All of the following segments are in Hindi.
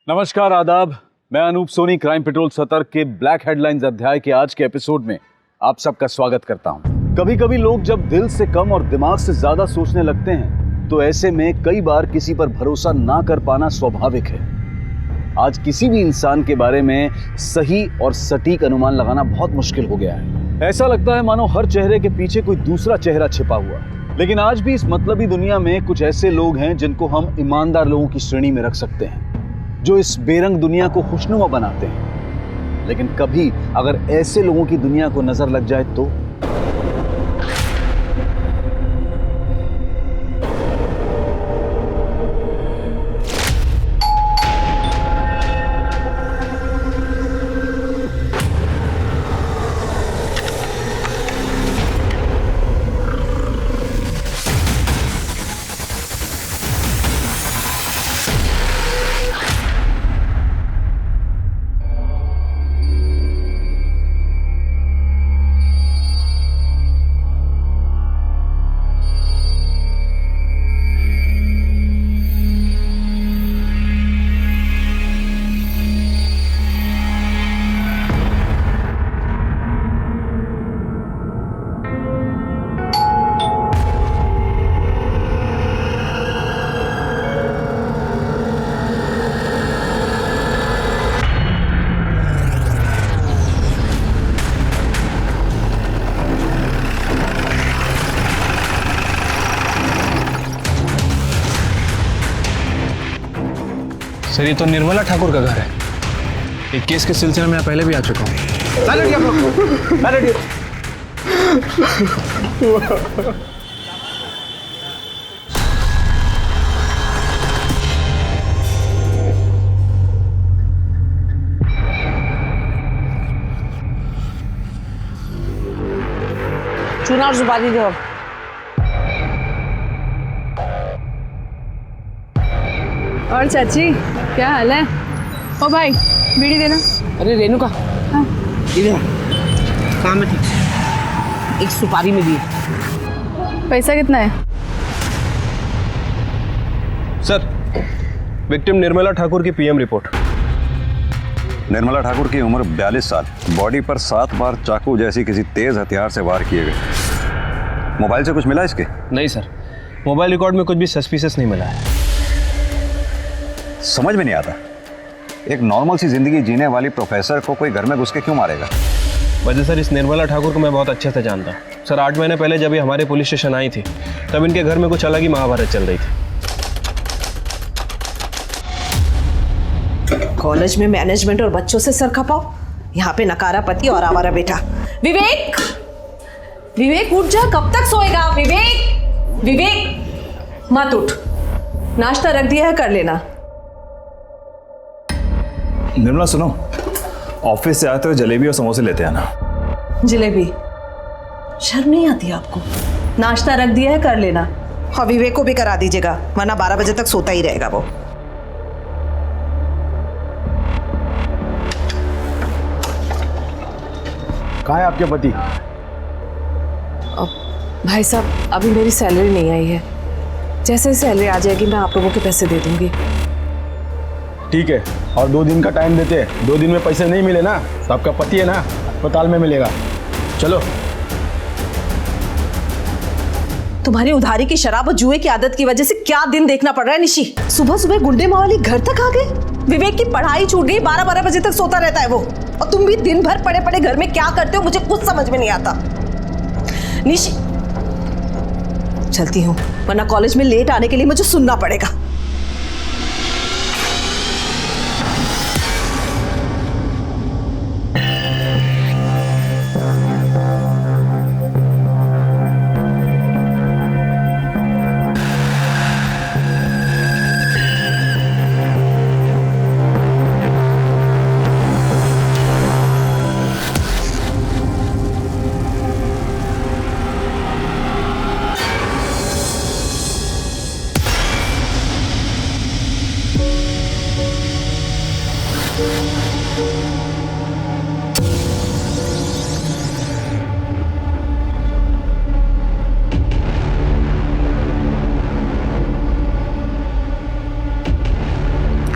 नमस्कार, आदाब। मैं अनूप सोनी क्राइम पेट्रोल सतर्क के ब्लैक हेडलाइंस अध्याय के आज के एपिसोड में आप सबका स्वागत करता हूं। कभी कभी लोग जब दिल से कम और दिमाग से ज्यादा सोचने लगते हैं तो ऐसे में कई बार किसी पर भरोसा ना कर पाना स्वाभाविक है। आज किसी भी इंसान के बारे में सही और सटीक अनुमान लगाना बहुत मुश्किल हो गया है। ऐसा लगता है मानो हर चेहरे के पीछे कोई दूसरा चेहरा छिपा हुआ है। लेकिन आज भी इस मतलबी दुनिया में कुछ ऐसे लोग हैं जिनको हम ईमानदार लोगों की श्रेणी में रख सकते हैं, जो इस बेरंग दुनिया को खुशनुमा बनाते हैं। लेकिन कभी अगर ऐसे लोगों की दुनिया को नजर लग जाए तो सर, ये तो निर्मला ठाकुर का घर है। एक केस के सिलसिले में मैं पहले भी आ चुका हूँ। चूना और सुपारी दो। और चाची, क्या हाल है? ओ भाई, बीड़ी देना। अरे रेणुका, हाँ। इधर काम में थी, एक सुपारी में दी। पैसा कितना है? सर, विक्टिम निर्मला ठाकुर की पीएम रिपोर्ट। निर्मला ठाकुर की उम्र 42 साल, बॉडी पर 7 बार चाकू जैसी किसी तेज हथियार से वार किए गए। मोबाइल से कुछ मिला इसके? नहीं सर, मोबाइल रिकॉर्ड में कुछ भी सस्पिशियस नहीं मिला है। समझ में नहीं आता, एक नॉर्मल सी जिंदगी जीने वाली प्रोफेसर को कोई घर में घुस के क्यों मारेगा? वजह सर, इस निर्मला ठाकुर को मैं बहुत अच्छे से जानता हूँ। सर, 8 महीने पहले जब ये हमारे पुलिस स्टेशन आई थी तब इनके घर में कुछ अलग ही महाभारत चल रही थी। कॉलेज में मैनेजमेंट और बच्चों से सर खपाओ, यहाँ पे नकारा पति और आवारा बेटा। विवेक, विवेक उठ जा, कब तक सोएगा? विवेक, विवेक मत उठ, नाश्ता रख दिया है, कर लेना। निर्मला सुनो, ऑफिस से आते हुए जलेबी और समोसे लेते आना। जलेबी? शर्म नहीं आती आपको? नाश्ता रख दिया है, कर लेना। और विवेक को भी करा दीजिएगा, वरना 12 बजे तक सोता ही रहेगा वो। कहाँ है आपके पति? भाई साहब, अभी मेरी सैलरी नहीं आई है, जैसे ही सैलरी आ जाएगी मैं आप लोगों के पैसे दे दूंगी। ठीक है, और 2 दिन का टाइम देते हैं। 2 दिन में पैसे नहीं मिले ना तो आपका पति है ना, अस्पताल में मिलेगा। चलो। तुम्हारी उधारी की शराब और जुए की आदत की वजह से क्या दिन देखना पड़ रहा है निशी। सुबह सुबह गुंडे मावाली घर तक आ गए। विवेक की पढ़ाई छूट गई, 12-12 बजे तक सोता रहता है वो। और तुम भी दिन भर पड़े पड़े घर में क्या करते हो, मुझे कुछ समझ में नहीं आता। निशी, चलती हूँ, वरना कॉलेज में लेट आने के लिए मुझे सुनना पड़ेगा।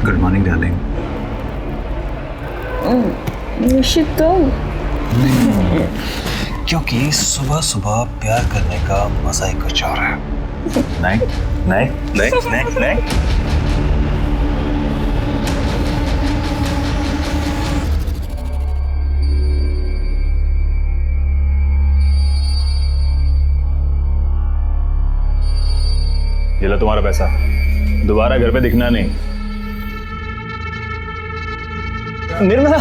Good morning darling. निश्चित तो क्योंकि सुबह सुबह प्यार करने का मजा ही कुछ और है। नहीं नहीं नहीं नहीं नहीं। ये लो तुम्हारा पैसा, दोबारा घर पे दिखना नहीं। निर्मला,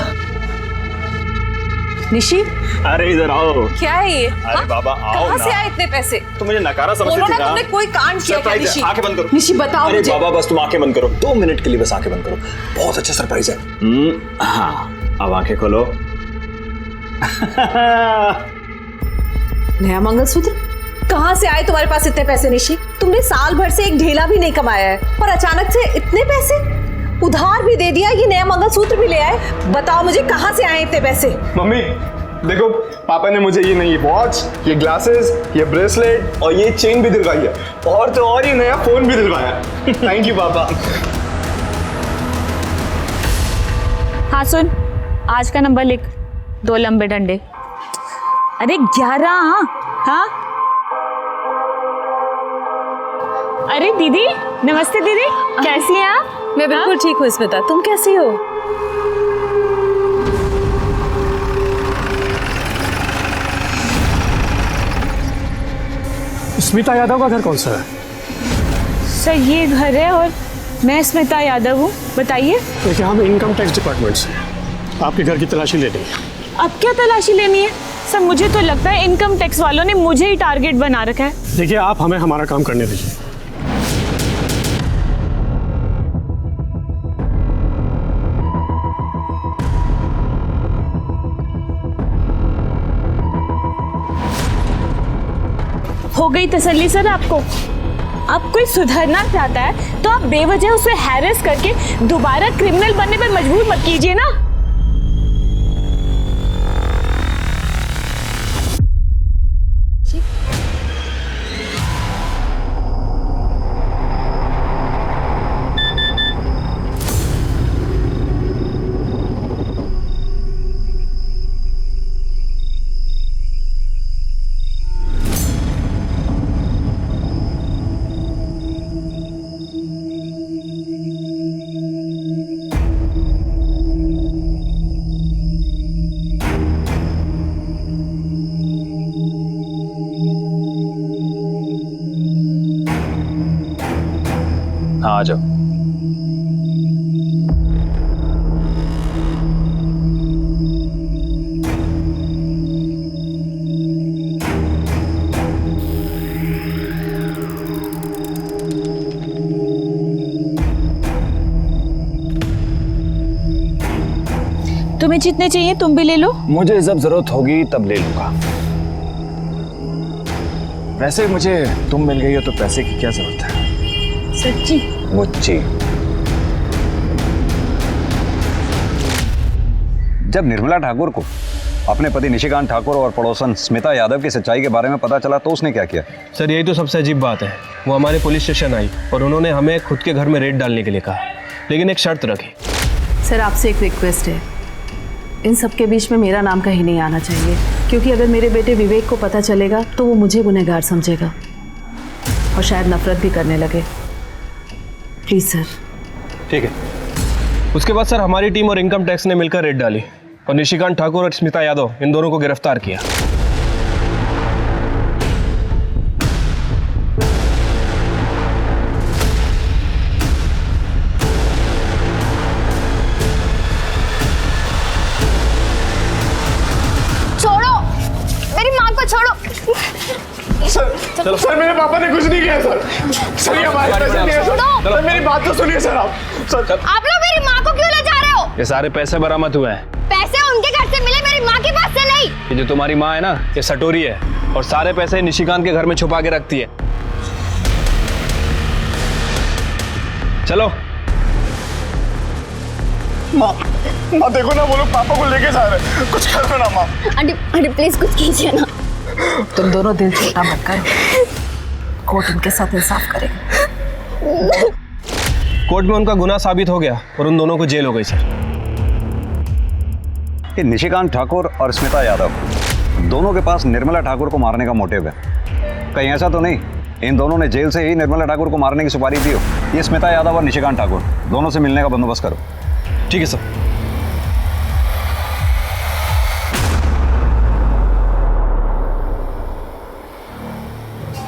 निशी, अरे इधर आओ। क्या है ये? अरे बाबा आओ कहाँ ना। से आए इतने पैसे? तो मुझे नकारा समझती बोलो थी ना, तुमने कोई कांड किया क्या? निशी, आंखें बंद करो। निशी बताओ अरे मुझे। बाबा बस तुम आंखें बंद करो, 2 मिनट के लिए बस आंखें बंद करो। बहुत अच्छा सरप्राइज है। हाँ अब आंखें खोलो। नया मंगलसूत्र? कहाँ से आए तुम्हारे पास इतने पैसे निशी? तुमने साल भर से एक ढेला भी नहीं कमाया है और अचानक से इतने पैसे? उधार भी दे दिया, ये नया मंगलसूत्र भी ले आए। बताओ मुझे कहाँ से आए इतने पैसे? मम्मी देखो, पापा ने मुझे ये वॉच, ये ग्लासेस, ये ब्रेसलेट और ये चेन भी दिलवाई है, और तो और ये नया फोन भी दिलवाया। थैंक यू पापा। हाँ सुन, आज का नंबर लिख, 2 लंबे डंडे। अरे 11। हाँ अरे दीदी, नमस्ते दीदी, कैसी हैं आप? मैं बिल्कुल ठीक हूँ स्मिता, तुम कैसी हो? स्मिता यादव का घर कौन सा है? सर ये घर है और मैं स्मिता यादव हूँ। बताइए। देखिए हम इनकम टैक्स डिपार्टमेंट से आपके घर की तलाशी ले रही हैं। अब क्या तलाशी लेनी है? सर मुझे तो लगता है इनकम टैक्स वालों ने मुझे ही टारगेट बना रखा है। देखिए आप हमें हमारा काम करने दीजिए। हो गई तसल्ली सर आपको? अब कोई सुधरना चाहता है तो आप बेवजह उसे हैरेस करके दोबारा क्रिमिनल बनने पर मजबूर मत कीजिए ना। हाँ आ जाओ। तुम्हें जितने चाहिए तुम भी ले लो। मुझे जब जरूरत होगी तब ले लूंगा। वैसे मुझे तुम मिल गई हो तो पैसे की क्या जरूरत है? सच्ची? मुझे जब निर्मला ठाकुर को अपने पति निशिकांत ठाकुर और पड़ोसन स्मिता यादव की सच्चाई के बारे में पता चला तो उसने क्या किया? सर यही तो सबसे अजीब बात है। वो हमारे पुलिस स्टेशन आई और उन्होंने हमें खुद के घर में रेड डालने के लिए कहा, लेकिन एक शर्त रखी। सर आपसे एक रिक्वेस्ट है, इन सब के बीच में मेरा नाम कहीं नहीं आना चाहिए, क्योंकि अगर मेरे बेटे विवेक को पता चलेगा तो वो मुझे गुनहगार समझेगा और शायद नफरत भी करने लगे। Please sir. ठीक है। उसके बाद सर हमारी टीम और इनकम टैक्स ने मिलकर रेड डाली और निशिकांत ठाकुर और स्मिता यादव इन दोनों को गिरफ्तार किया। छोड़ो मेरी माँ को, छोड़ो। सर मेरे पापा ने कुछ नहीं किया सर। सर ये हमारे पैसे नहीं है सर। सर मेरी बात तो सुनिए सर आप। सर आप लोग मेरी माँ को क्यों ले जा रहे हो? ये सारे पैसे बरामद हुए हैं। पैसे उनके घर से मिले, मेरी माँ के पास से नहीं। ये जो तुम्हारी माँ है ना, ये सटोरी है और सारे पैसे निशिकांत के घर में छुपा के रखती है। चलो। माँ देखो ना, वो लोग पापा को लेके जा रहे हैं, कुछ कर दो ना माँ। आंटी प्लीज कुछ कीजिए ना। तुम दोनों दिल छोटा मत करो, कोर्ट उनके साथ इंसाफ करेगा। कोर्ट में उनका गुनाह साबित हो गया और उन दोनों को जेल हो गई सर। कि निशिकांत ठाकुर और स्मिता यादव दोनों के पास निर्मला ठाकुर को मारने का मोटिव है। कहीं ऐसा तो नहीं इन दोनों ने जेल से ही निर्मला ठाकुर को मारने की सुपारी दी हो? ये स्मिता यादव और निशिकांत ठाकुर दोनों से मिलने का बंदोबस्त करो। ठीक है सर।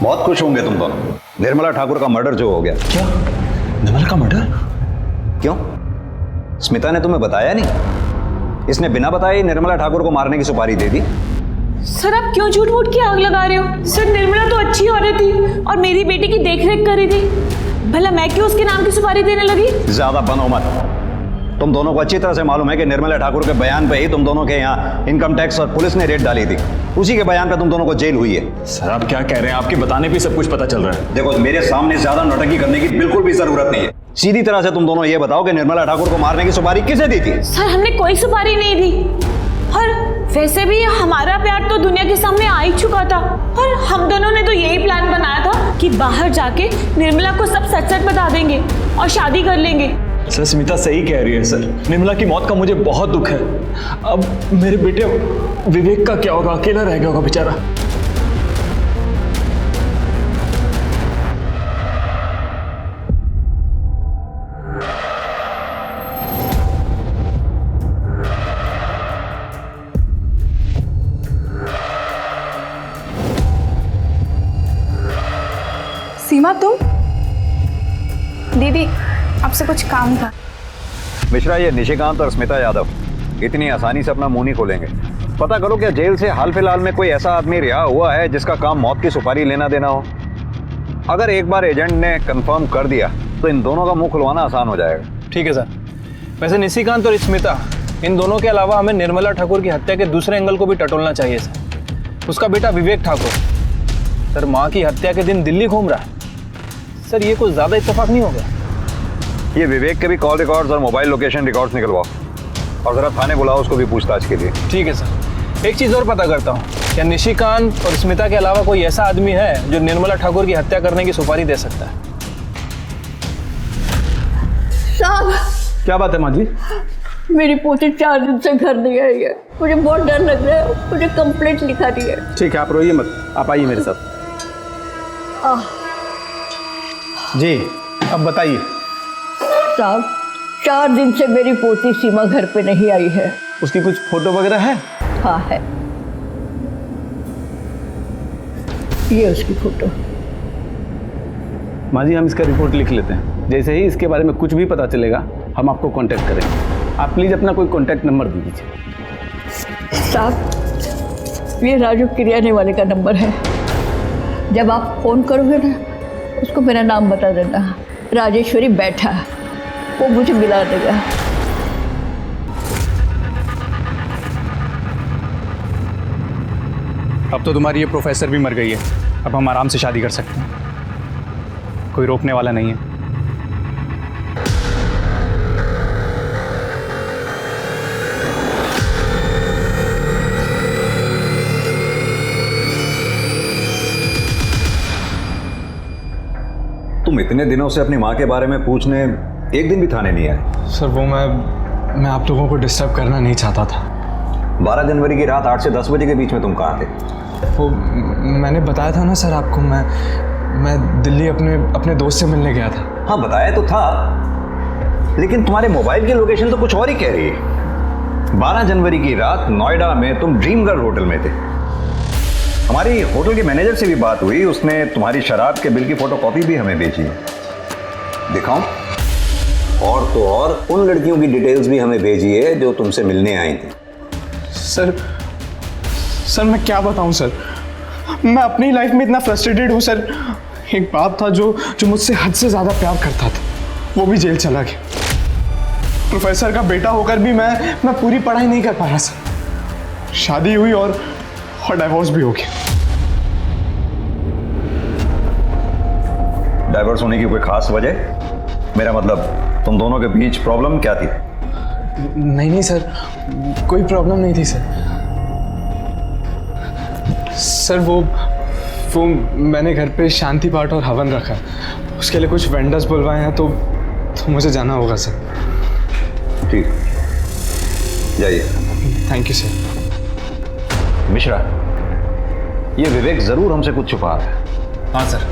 बहुत खुश होंगे तुम दोनों। निर्मला ठाकुर का मर्डर जो हो गया। क्या? निर्मला का मर्डर? क्यों? स्मिता ने तुम्हें बताया नहीं? इसने बिना बताए ही निर्मला ठाकुर को मारने की सुपारी दे दी। सर आप क्यों झूठ मूठ की आग लगा रहे हो? सर निर्मला तो अच्छी औरत थी और मेरी बेटी की देखरेख कर रही थी। भला मैं क्यों उसके नाम की सुपारी देने लगी? ज्यादा बनो मत। तुम दोनों को अच्छी तरह से मालूम है कि निर्मला ठाकुर के बयान पे ही तुम दोनों के यहाँ इनकम टैक्स और पुलिस ने रेड डाली थी। उसी के बयान पे तुम दोनों को जेल हुई है। सर आप क्या कह रहे हैं? आपके बताने पे सब कुछ पता चल रहा है। देखो मेरे सामने ज्यादा नौटंकी करने की बिल्कुल भी जरूरत नहीं है। सीधी तरह से तुम दोनों ये बताओ कि निर्मला ठाकुर को मारने की सुपारी किसे दी थी? सर हमने कोई सुपारी नहीं दी और वैसे भी हमारा प्यार तो दुनिया के सामने आ ही चुका था और हम दोनों ने तो यही प्लान बनाया था कि बाहर जाके निर्मला को सब सच सच बता देंगे और शादी कर लेंगे। सर स्मिता सही कह रही है सर। निर्मला की मौत का मुझे बहुत दुख है। अब मेरे बेटे विवेक का क्या होगा? अकेला रह गया होगा बेचारा। सीमा तुम? दीदी आपसे कुछ काम था। मिश्रा ये निशिकांत और स्मिता यादव इतनी आसानी से अपना मुंह नहीं खोलेंगे। पता करो क्या जेल से हाल फिलहाल में कोई ऐसा आदमी रिहा हुआ है जिसका काम मौत की सुपारी लेना देना हो? अगर एक बार एजेंट ने कंफर्म कर दिया तो इन दोनों का मुंह खुलवाना आसान हो जाएगा। ठीक है सर। वैसे निशिकांत और स्मिता इन दोनों के अलावा हमें निर्मला ठाकुर की हत्या के दूसरे एंगल को भी टटोलना चाहिए सर। उसका बेटा विवेक ठाकुर सर माँ की हत्या के दिन दिल्ली घूम रहा है। सर ये कुछ ज़्यादा इत्तेफाक नहीं हो गया? ये विवेक के भी कॉल रिकॉर्ड्स और मोबाइल लोकेशन रिकॉर्ड्स निकलवाओ और जरा थाने बुलाओ उसको भी पूछताछ के लिए। ठीक है सर। एक चीज़ और पता करता हूँ, क्या निशिकांत और स्मिता के अलावा कोई ऐसा आदमी है जो निर्मला ठाकुर की हत्या करने की सुपारी दे सकता है? साहब क्या बात है माँ जी? मेरी पोती 4 दिन से घर नहीं आई है। मुझे बहुत डर लग रहा है। मुझे कंप्लेंट लिखा दी है। ठीक है आप रोइए मत, आप आइए मेरे साथ। जी अब बताइए। साहब 4 दिन से मेरी पोती सीमा घर पे नहीं आई है। उसकी कुछ फोटो वगैरह है? हाँ है, ये उसकी फोटो। माँ जी हम इसका रिपोर्ट लिख लेते हैं। जैसे ही इसके बारे में कुछ भी पता चलेगा हम आपको कांटेक्ट करेंगे। आप प्लीज़ अपना कोई कांटेक्ट नंबर दे दीजिए। साहब ये राजू किरियाने वाले का नंबर है। जब आप फ़ोन करोगे ना उसको मेरा नाम बता देना, राजेश्वरी बैठा, वो मुझे मिला देगा। अब तो तुम्हारी ये प्रोफेसर भी मर गई है। अब हम आराम से शादी कर सकते हैं, कोई रोकने वाला नहीं है। तुम इतने दिनों से अपनी माँ के बारे में पूछने एक दिन भी थाने नहीं आए? सर वो मैं आप लोगों को डिस्टर्ब करना नहीं चाहता था। 12 जनवरी की रात 8 से 10 बजे के बीच में तुम कहाँ थे? वो मैंने बताया था ना सर आपको, मैं दिल्ली अपने दोस्त से मिलने गया था। हाँ बताया तो था, लेकिन तुम्हारे मोबाइल की लोकेशन तो कुछ और ही कह रही है। 12 जनवरी की रात नोएडा में तुम ड्रीम गर्ल होटल में थे। हमारी होटल के मैनेजर से भी बात हुई, उसने तुम्हारी शराब के बिल की फोटोकॉपी भी हमें भेजी है। दिखाऊं? और तो और उन लड़कियों की डिटेल्स भी हमें भेजी है जो तुमसे मिलने आई थी। सर मैं क्या बताऊं सर, मैं अपनी लाइफ में इतना फ्रस्ट्रेटेड हूं सर। एक बाप था जो मुझसे हद से ज़्यादा प्यार करता था, वो भी जेल चला गया। प्रोफेसर का बेटा होकर भी मैं पूरी पढ़ाई नहीं कर पाया सर। शादी हुई और डाइवोर्स भी हो गया। डाइवोर्स होने की कोई खास वजह? मेरा मतलब तुम दोनों के बीच प्रॉब्लम क्या थी? नहीं सर, कोई प्रॉब्लम नहीं थी सर। सर वो मैंने घर पे शांति पाठ और हवन रखा, उसके लिए कुछ वेंडर्स बुलवाए हैं, तो मुझे जाना होगा सर। ठीक, जाइए। Thank you sir. मिश्रा, ये विवेक जरूर हमसे कुछ छुपा रहा है। हाँ सर,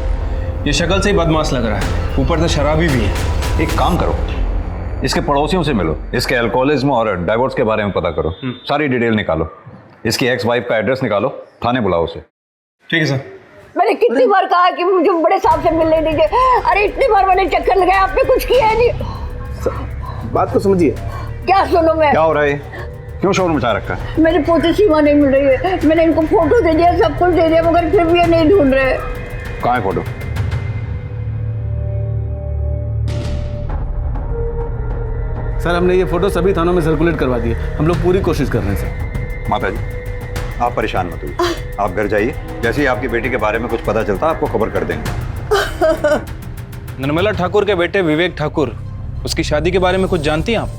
ये शक्ल से ही बदमाश लग रहा है, ऊपर से शराबी भी है। एक काम करो, इसके पड़ोसियों से मिलो, इसके अल्कोहलिज्म और डाइवोर्स के बारे में पता करो, सारी डिटेल निकालो, इसकी एक्स वाइफ का एड्रेस निकालो, थाने बुलाओ उसे। ठीक है सर। मैंने कितनी बार कहा कि मुझे बड़े साहब से मिलने दीजिए। अरे इतनी बार मैंने चक्कर लगाया, आपने कुछ किया है नहीं। बात को समझिए। क्या सुनो मैं? क्या हो रहा है? क्यों शोर मचा रखा है? मेरी पोती सीमा नहीं मिल रही है। मैंने इनको फोटो दे दिया, सब कुछ दे दिया, मगर फिर भी ये नहीं ढूंढ रहे। कहाँ है फोटो? सर हमने ये फोटो सभी थानों में सर्कुलेट करवा दिए, हम लोग पूरी कोशिश कर रहे हैं सर। माता जी, आप परेशान मत होइए, आप घर जाइए, जैसे ही आपकी बेटी के बारे में कुछ पता चलता आपको खबर कर देंगे। निर्मला ठाकुर के बेटे विवेक ठाकुर, उसकी शादी के बारे में कुछ जानती हैं आप?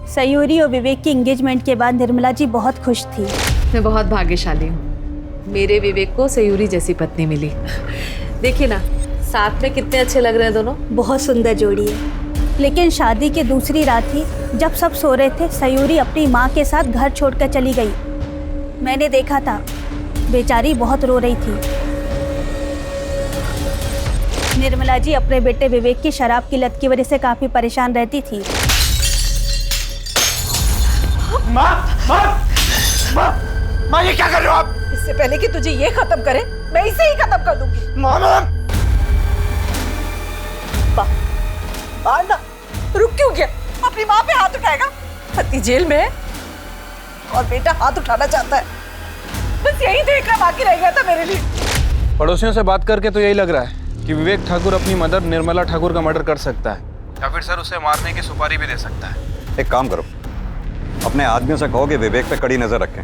सयूरी और विवेक की एंगेजमेंट के बाद निर्मला जी बहुत खुश थी। मैं बहुत भाग्यशाली हूँ, मेरे विवेक को सयूरी जैसी पत्नी मिली। देखिए ना, साथ में कितने अच्छे लग रहे हैं दोनों। बहुत सुंदर जोड़ी है। लेकिन शादी की दूसरी रात ही जब सब सो रहे थे, सयूरी अपनी माँ के साथ घर छोड़कर चली गई। मैंने देखा था, बेचारी बहुत रो रही थी। निर्मला जी अपने बेटे विवेक की शराब की लत की वजह से काफी परेशान रहती थी। माँ, माँ, माँ, माँ ये क्या कर रहे हो आप? इससे पहले कि तुझे ये खत्म करे, मैं इसे ही खत्म कर दूंगी। मामा! ना, रुक क्यों गया? अपनी माँ पे हाथ उठाएगा? पति जेल में है और बेटा हाथ उठाना चाहता है। बस यही देखना बाकी रह गया था मेरे लिए। पड़ोसियों से बात करके तो यही लग रहा है कि विवेक ठाकुर अपनी मदर निर्मला ठाकुर का मर्डर कर सकता है, या फिर सर उसे मारने की सुपारी भी दे सकता है। एक काम करो, अपने आदमियों से कहो कि विवेक पे कड़ी नजर रखें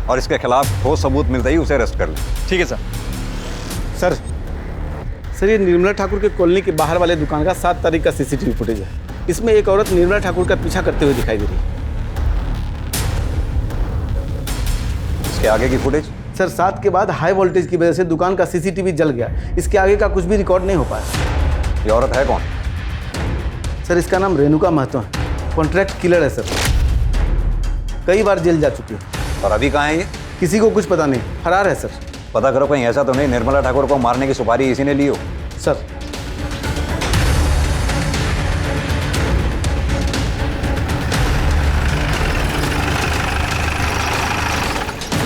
और इसके खिलाफ ठोस सबूत मिलते ही उसे अरेस्ट कर लें। ठीक है सर। सर ये निर्मला ठाकुर के कॉलोनी के बाहर वाले दुकान का 7 तारीख का सीसीटीवी फुटेज है। इसमें एक औरत निर्मला ठाकुर का पीछा करते हुए दिखाई दे रही है। इसके आगे की फुटेज? सर 7 के बाद हाई वोल्टेज की वजह से दुकान का सीसीटीवी जल गया, इसके आगे का कुछ भी रिकॉर्ड नहीं हो पाया। ये औरत है कौन? सर इसका नाम रेणुका महतो है, कॉन्ट्रैक्ट किलर है सर, कई बार जेल जा चुकी है। और अभी कहाँ है ये? किसी को कुछ पता नहीं, फरार है सर। पता करो कहीं ऐसा तो नहीं निर्मला ठाकुर को मारने की सुपारी इसी ने ली हो। सर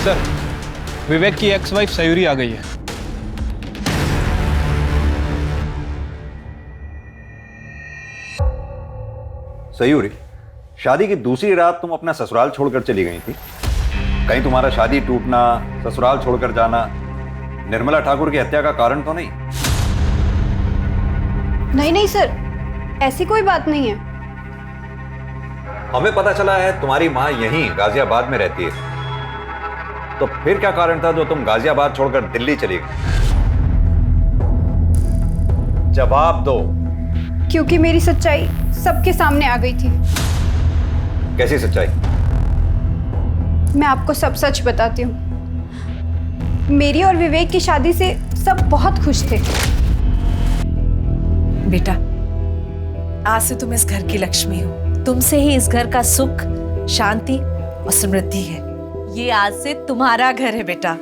सर विवेक की एक्स वाइफ सयूरी आ गई है। सयूरी, शादी की दूसरी रात तुम अपना ससुराल छोड़कर चली गई थी। कहीं तुम्हारा शादी टूटना, ससुराल छोड़कर जाना निर्मला ठाकुर की हत्या का कारण तो नहीं? नहीं सर, ऐसी कोई बात नहीं है। हमें पता चला है तुम्हारी मां यहीं गाजियाबाद में रहती है, तो फिर क्या कारण था जो तुम गाजियाबाद छोड़कर दिल्ली चली गई? जवाब दो। क्योंकि मेरी सच्चाई सबके सामने आ गई थी। कैसी सच्चाई? मैं आपको सब सच बताती हूँ। मेरी और विवेक की शादी से सब बहुत खुश थे। बेटा, आज से तुम इस घर की लक्ष्मी हो। तुमसे ही इस घर का सुख, शांति और समृद्धि है। ये आज से तुम्हारा घर है बेटा।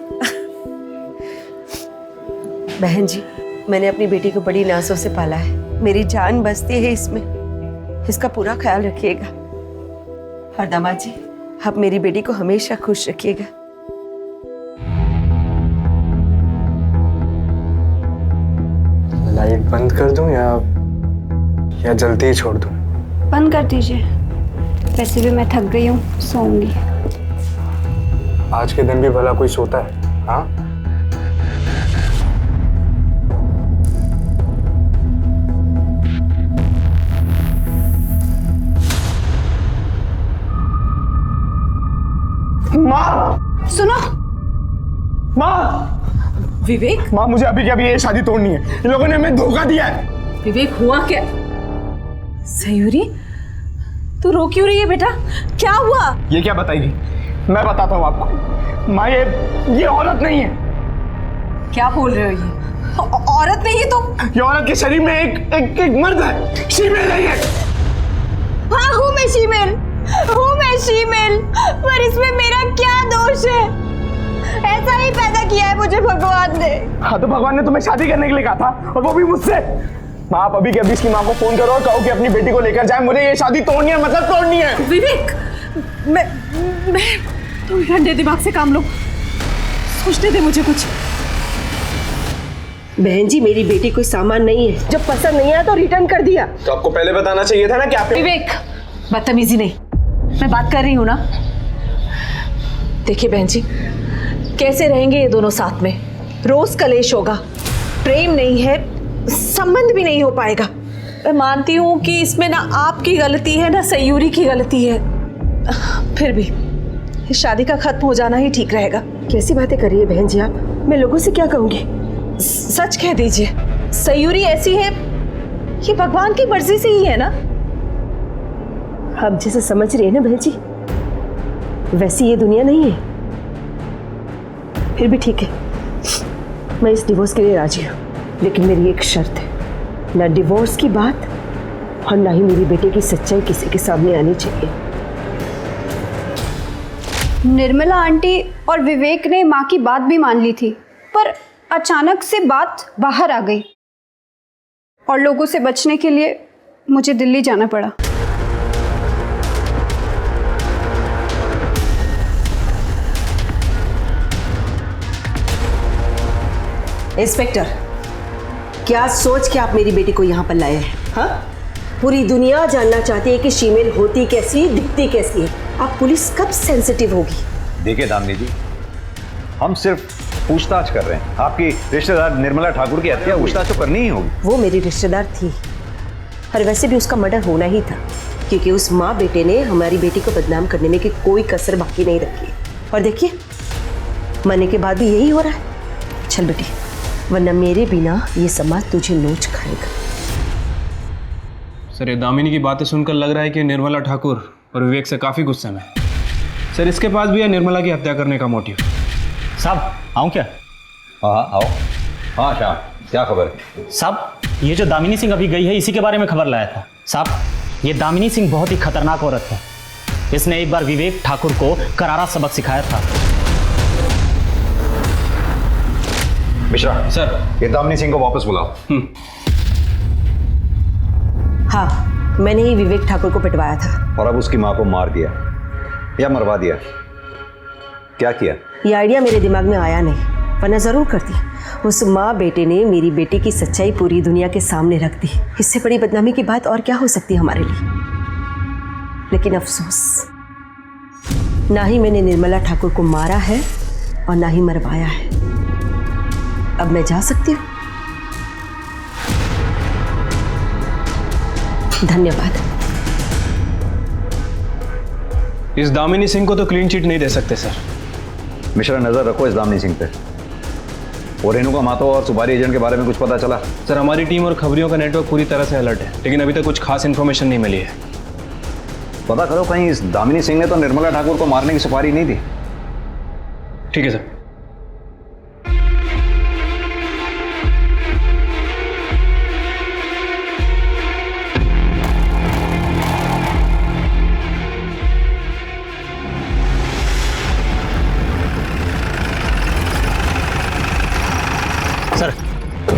बहन जी, मैंने अपनी बेटी को बड़ी नाजों से पाला है, मेरी जान बसती है इसमें, इसका पूरा ख्याल रखिएगा। और दामाद जी, आप मेरी बेटी को हमेशा खुश रखिएगा। लाइट बंद कर दूं या जल्दी ही छोड़ दूं? बंद कर दीजिए, वैसे भी मैं थक गई हूँ, सोऊंगी। आज के दिन भी भला कोई सोता है? हाँ, माँ सुनो। माँ, विवेक, माँ मुझे अभी ये शादी तोड़नी है। इन लोगों ने हमें धोखा दिया है। विवेक हुआ क्या? सयूरी, तू रो क्यों रही है बेटा? क्या हुआ? ये क्या बताएगी? मैं बताता हूँ आपको। माँ ये औरत नहीं है। क्या बोल रहे हो ये? औरत नहीं है तो? ये औरत के शरीर में एक मर्द है। शीमेल नहीं है। हाँ हूँ मैं शीमेल, हूँ मैं शीमेल, पर इसमें मेरा क्या दोष है? ऐसा ही पैदा किया है मुझे भगवान ने। हाँ तो भगवान ने तुम्हें शादी करने के लिए कहा था, और वो भी मुझसे। माँ, आप अभी के अभी इसकी माँ को फोन करो और कहो कि अपनी बेटी को लेकर जाए। मुझे ये शादी तोड़नी है, मतलब तोड़नी है। विवेक, मैं तुम ठंडे दिमाग से काम लो, सोचने दे मुझे कुछ। बहन जी, मेरी बेटी कोई सामान नहीं है, जब पसंद नहीं आया तो रिटर्न कर दिया। तो आपको पहले बताना चाहिए था ना कि आप। विवेक, बदतमीजी नहीं, मैं बात कर रही हूँ ना। देखिए बहन जी, कैसे रहेंगे ये दोनों साथ में? रोज कलेश होगा, प्रेम नहीं है, संबंध भी नहीं हो पाएगा। मैं मानती हूँ कि इसमें ना आपकी गलती है ना सयूरी की गलती है, फिर भी इस शादी का खत्म हो जाना ही ठीक रहेगा। कैसी बातें कर रही है बहन जी आप? मैं लोगों से क्या कहूँगी? सच कह दीजिए, सयूरी ऐसी है, ये भगवान की मर्जी से ही है ना। आप जैसे समझ रही है ना बहन जी, वैसी ये दुनिया नहीं है। फिर भी ठीक है, मैं इस डिवोर्स के लिए राजी हूँ, लेकिन मेरी एक शर्त है, ना डिवोर्स की बात और ना ही मेरी बेटे की सच्चाई किसी के सामने आनी चाहिए। निर्मला आंटी और विवेक ने माँ की बात भी मान ली थी, पर अचानक से बात बाहर आ गई और लोगों से बचने के लिए मुझे दिल्ली जाना पड़ा। इंस्पेक्टर, क्या सोच के आप मेरी बेटी को यहाँ पर लाए हैं? हाँ, पूरी दुनिया जानना चाहती है कि शीमेल होती कैसी, दिखती कैसी है। आप पुलिस कब सेंसिटिव होगी? देखिए दामिनी जी, हम सिर्फ पूछताछ कर रहे हैं। आपकी रिश्तेदार निर्मला ठाकुर की हत्या पूछताछ तो करनी ही होगी। वो मेरी रिश्तेदार थी, और वैसे भी उसका मर्डर होना ही था, क्योंकि उस माँ बेटे ने हमारी बेटी को बदनाम करने में की कोई कसर बाकी नहीं रखी। और देखिए, मरने के बाद भी यही हो रहा है। चल बेटी, वरना मेरे बिना ये समाज तुझे नोच खाएगा। सर, ये दामिनी की बातें सुनकर लग रहा है कि निर्मला ठाकुर और विवेक से काफ़ी गुस्से में है। सर, इसके पास भी है निर्मला की हत्या करने का मोटिव। साहब, आऊँ क्या? हाँ आओ। हाँ श्याम, क्या खबर है? साहब, ये जो दामिनी सिंह अभी गई है, इसी के बारे में खबर लाया था। साहब, ये दामिनी सिंह बहुत ही खतरनाक औरत है। इसने एक बार विवेक ठाकुर को करारा सबक सिखाया था। मिश्रा सर, ये दामिनी सिंह को वापस बुलाओ। हाँ, मैंने ही विवेक ठाकुर को पिटवाया था। और अब उसकी माँ को मार दिया या मरवा दिया? क्या किया? ये आइडिया मेरे दिमाग में आया नहीं, वरना जरूर करती। उस माँ बेटे ने मेरी बेटी की सच्चाई पूरी दुनिया के सामने रख दी। इससे बड़ी बदनामी की बात और क्या हो सकती है हमारे लिए? लेकिन अफसोस, ना ही मैंने निर्मला ठाकुर को मारा है और ना ही मरवाया है। अब मैं जा सकती हूँ। धन्यवाद। इस दामिनी सिंह को तो क्लीन चिट नहीं दे सकते सर। मिश्रा, नजर रखो इस दामिनी सिंह पे। और रेणुका मातो और सुपारी एजेंट के बारे में कुछ पता चला? सर, हमारी टीम और खबरियों का नेटवर्क पूरी तरह से अलर्ट है, लेकिन अभी तक कुछ खास इन्फॉर्मेशन नहीं मिली है। पता करो, कहीं इस दामिनी सिंह ने तो निर्मला ठाकुर को मारने की सुपारी नहीं दी। ठीक है सर।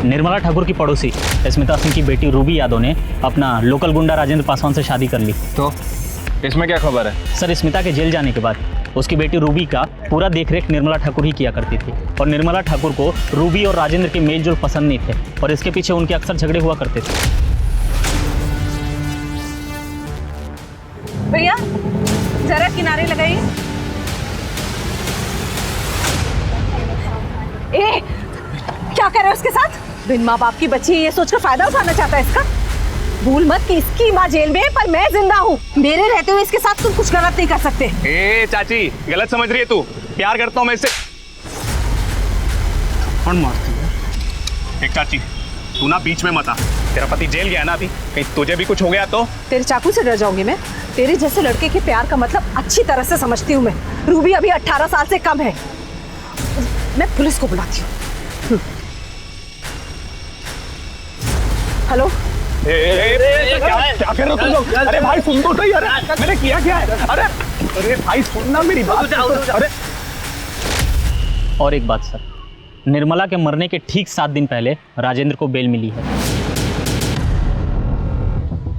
निर्मला ठाकुर की पड़ोसी स्मिता सिंह की बेटी रूबी यादव ने अपना लोकल गुंडा राजेंद्र पासवान से शादी कर ली। तो इसमें क्या खबर है? सर, स्मिता के जेल जाने के बाद उसकी बेटी रूबी का पूरा देखरेख निर्मला ठाकुर ही किया करती थी, और निर्मला ठाकुर को रूबी और राजेंद्र के मेल जोल पसंद नहीं थे, और इसके पीछे उनके अक्सर झगड़े हुआ करते थे। भैया, जरा किनारे लगाइए। ए, क्या कर रहे हो उसके साथ? बिन माँ बाप की बच्ची ये सोचकर फायदा उठाना चाहता है इसका। भूल मत कि इसकी माँ जेल में, पर मैं जिंदा हूँ। मेरे रहते हुए इसके साथ तुम कुछ गलत नहीं कर सकते। ए चाची, गलत समझ रही है तू। प्यार करता हूँ मैं इससे। कौन मारती है? एक चाची, तू ना बीच में मत आ। तेरा पति जेल गया ना अभी, कहीं तुझे भी कुछ हो गया तो? तेरे चाकू से डर जाऊंगी मैं? तेरे जैसे लड़के के प्यार का मतलब अच्छी तरह से समझती हूँ मैं। रूबी अभी 18 साल से कम है। मैं पुलिस को बुलाती हूँ। हेलो, क्या कर रहे हो तुम लोग? अरे भाई सुन तो सही, अरे मैंने किया क्या है? अरे भाई सुनना मेरी बात। अरे और एक बात सर, निर्मला के मरने के ठीक 7 दिन पहले राजेंद्र को बेल मिली है।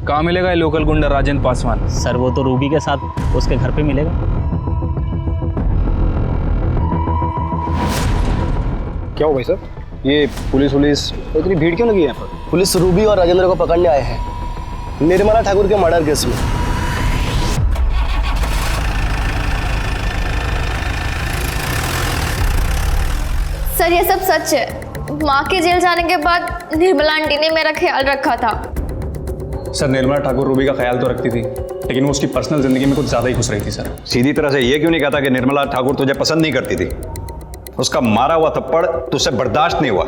कहाँ मिलेगा ये लोकल गुंडा राजेंद्र पासवान? सर वो तो रूबी के साथ उसके घर पे मिलेगा। क्या हो भाई साहब, ये पुलिस इतनी भीड़ क्यों लगी है यहाँ पर? पुलिस रूबी और राजेंद्र को पकड़ने आए हैं निर्मला ठाकुर के मर्डर केस में। सर ये सब सच है। माँ के जेल जाने के बाद निर्मला आंटी ने मेरा ख्याल रखा था। सर निर्मला ठाकुर रूबी का ख्याल तो रखती थी, लेकिन वो उसकी पर्सनल जिंदगी में कुछ ज्यादा ही घुस रही थी सर। सीधी तरह से ये क्यों नहीं कहता कि निर्मला ठाकुर तुझे पसंद नहीं करती थी? उसका मारा हुआ थप्पड़ तुझसे बर्दाश्त नहीं हुआ,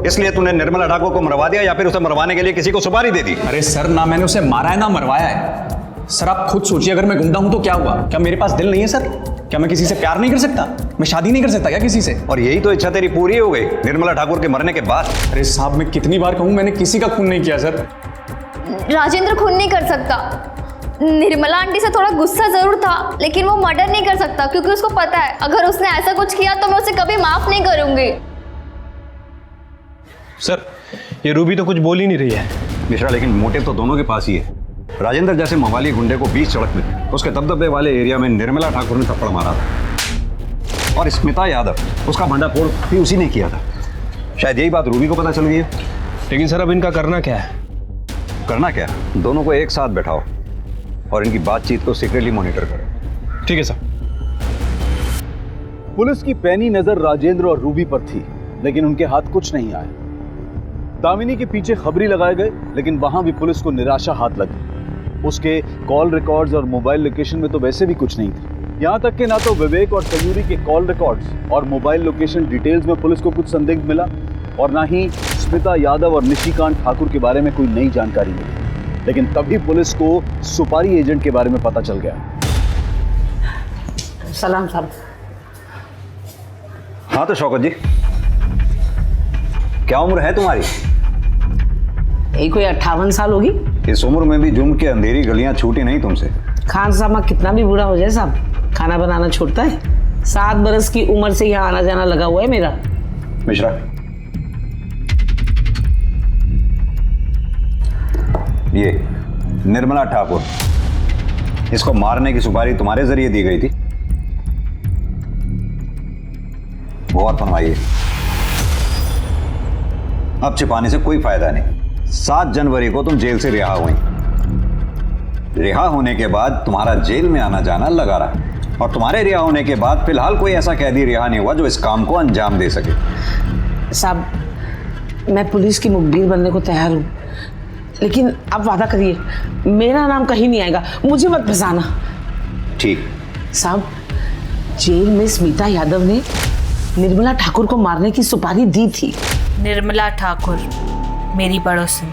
इसलिए तूने निर्मला ठाकुर को मरवा दिया, या फिर उसे मरवाने के लिए किसी को सुपारी दे दी? अरे सर, ना मैंने उसे मारा है ना मरवाया है। सर आप खुद सोचिए, अगर मैं गुंडा हूं तो क्या हुआ? क्या मेरे पास दिल नहीं है सर? क्या मैं किसी से प्यार नहीं कर सकता? मैं शादी नहीं कर सकता क्या किसी से? और यही तो इच्छा तेरी पूरी हो गई निर्मला ठाकुर के मरने के बाद? अरे साहब, मैं कितनी बार कहूं, मैंने किसी का खून नहीं किया सर। राजेंद्र खून नहीं कर सकता। निर्मला आंटी से थोड़ा गुस्सा जरूर था, लेकिन वो मर्डर नहीं कर सकता, क्योंकि उसको पता है अगर उसने ऐसा कुछ किया तो मैं उसे कभी माफ नहीं करूंगी। सर ये रूबी तो कुछ बोल ही नहीं रही है। मिश्रा, लेकिन मोटिव तो दोनों के पास ही है। राजेंद्र जैसे मवाली गुंडे को बीच सड़क में उसके दबदबे वाले एरिया में निर्मला ठाकुर ने थप्पड़ मारा था, और स्मिता यादव उसका भंडाफोड़ भी उसी ने किया था। शायद यही बात रूबी को पता चल गई है। लेकिन सर अब इनका करना क्या है? करना क्या? दोनों को एक साथ बैठाओ और इनकी बातचीत को सीक्रेटली मॉनिटर करो। ठीक है सर। पुलिस की पैनी नजर राजेंद्र और रूबी पर थी, लेकिन उनके हाथ कुछ नहीं आया। दामिनी के पीछे खबरी लगाए गए, लेकिन वहां भी पुलिस को निराशा हाथ लगी। उसके कॉल रिकॉर्ड्स और मोबाइल लोकेशन में तो वैसे भी कुछ नहीं था। यहां तक कि ना तो विवेक और सयूरी के कॉल रिकॉर्ड्स और मोबाइल लोकेशन डिटेल्स में पुलिस को कुछ संदिग्ध मिला, और ना ही स्मिता यादव और निशिकांत ठाकुर के बारे में कोई नई जानकारी मिली। लेकिन तभी पुलिस को सुपारी एजेंट के बारे में पता चल गया। सलाम साहब। हाँ तो शौकत जी, क्या उम्र है तुम्हारी? यही कोई 58 साल होगी। इस उम्र में भी जुर्म की अंधेरी गलियां छूटी नहीं तुमसे। खान साहब कितना भी बूढ़ा हो जाए साहब, खाना बनाना छोड़ता है। 7 बरस की उम्र से यहाँ आना जाना लगा हुआ है मेरा। मिश्रा, ये निर्मला ठाकुर, इसको मारने की सुपारी तुम्हारे जरिए दी गई थी? गौर फरमाइए, अब छिपाने से कोई फायदा नहीं। 7 जनवरी को तुम जेल से रिहा हुई। रिहा होने के बाद तुम्हारा जेल में आना जाना लगा रहा, और तुम्हारे रिहा होने के बाद फिलहाल कोई ऐसा कैदी रिहा नहीं हुआ जो इस काम को अंजाम दे सके। साहब, मैं पुलिस की मुखबिर बनने को तैयार हूँ, लेकिन आप वादा करिए मेरा नाम कहीं नहीं आएगा, मुझे मत फंसाना। ठीक। साहब, जेल में स्मिता यादव ने निर्मला ठाकुर को मारने की सुपारी दी थी। निर्मला ठाकुर मेरी पड़ोसन,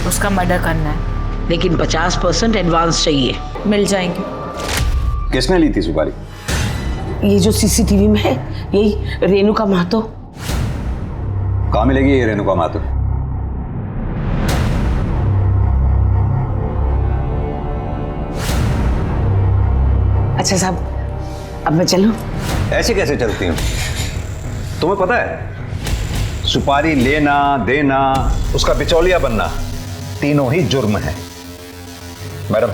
उसका मर्डर करना है, लेकिन 50% एडवांस चाहिए। मिल जाएंगे। किसने ली थी सुपारी? ये जो सीसीटीवी में है, यही रेणुका महतो। कहाँ मिलेगी ये रेणुका महतो? अच्छा साहब, अब मैं चलूं? ऐसे कैसे चलती हूँ? तुम्हें पता है सुपारी लेना देना, उसका बिचौलिया बनना, तीनों ही जुर्म है। मैडम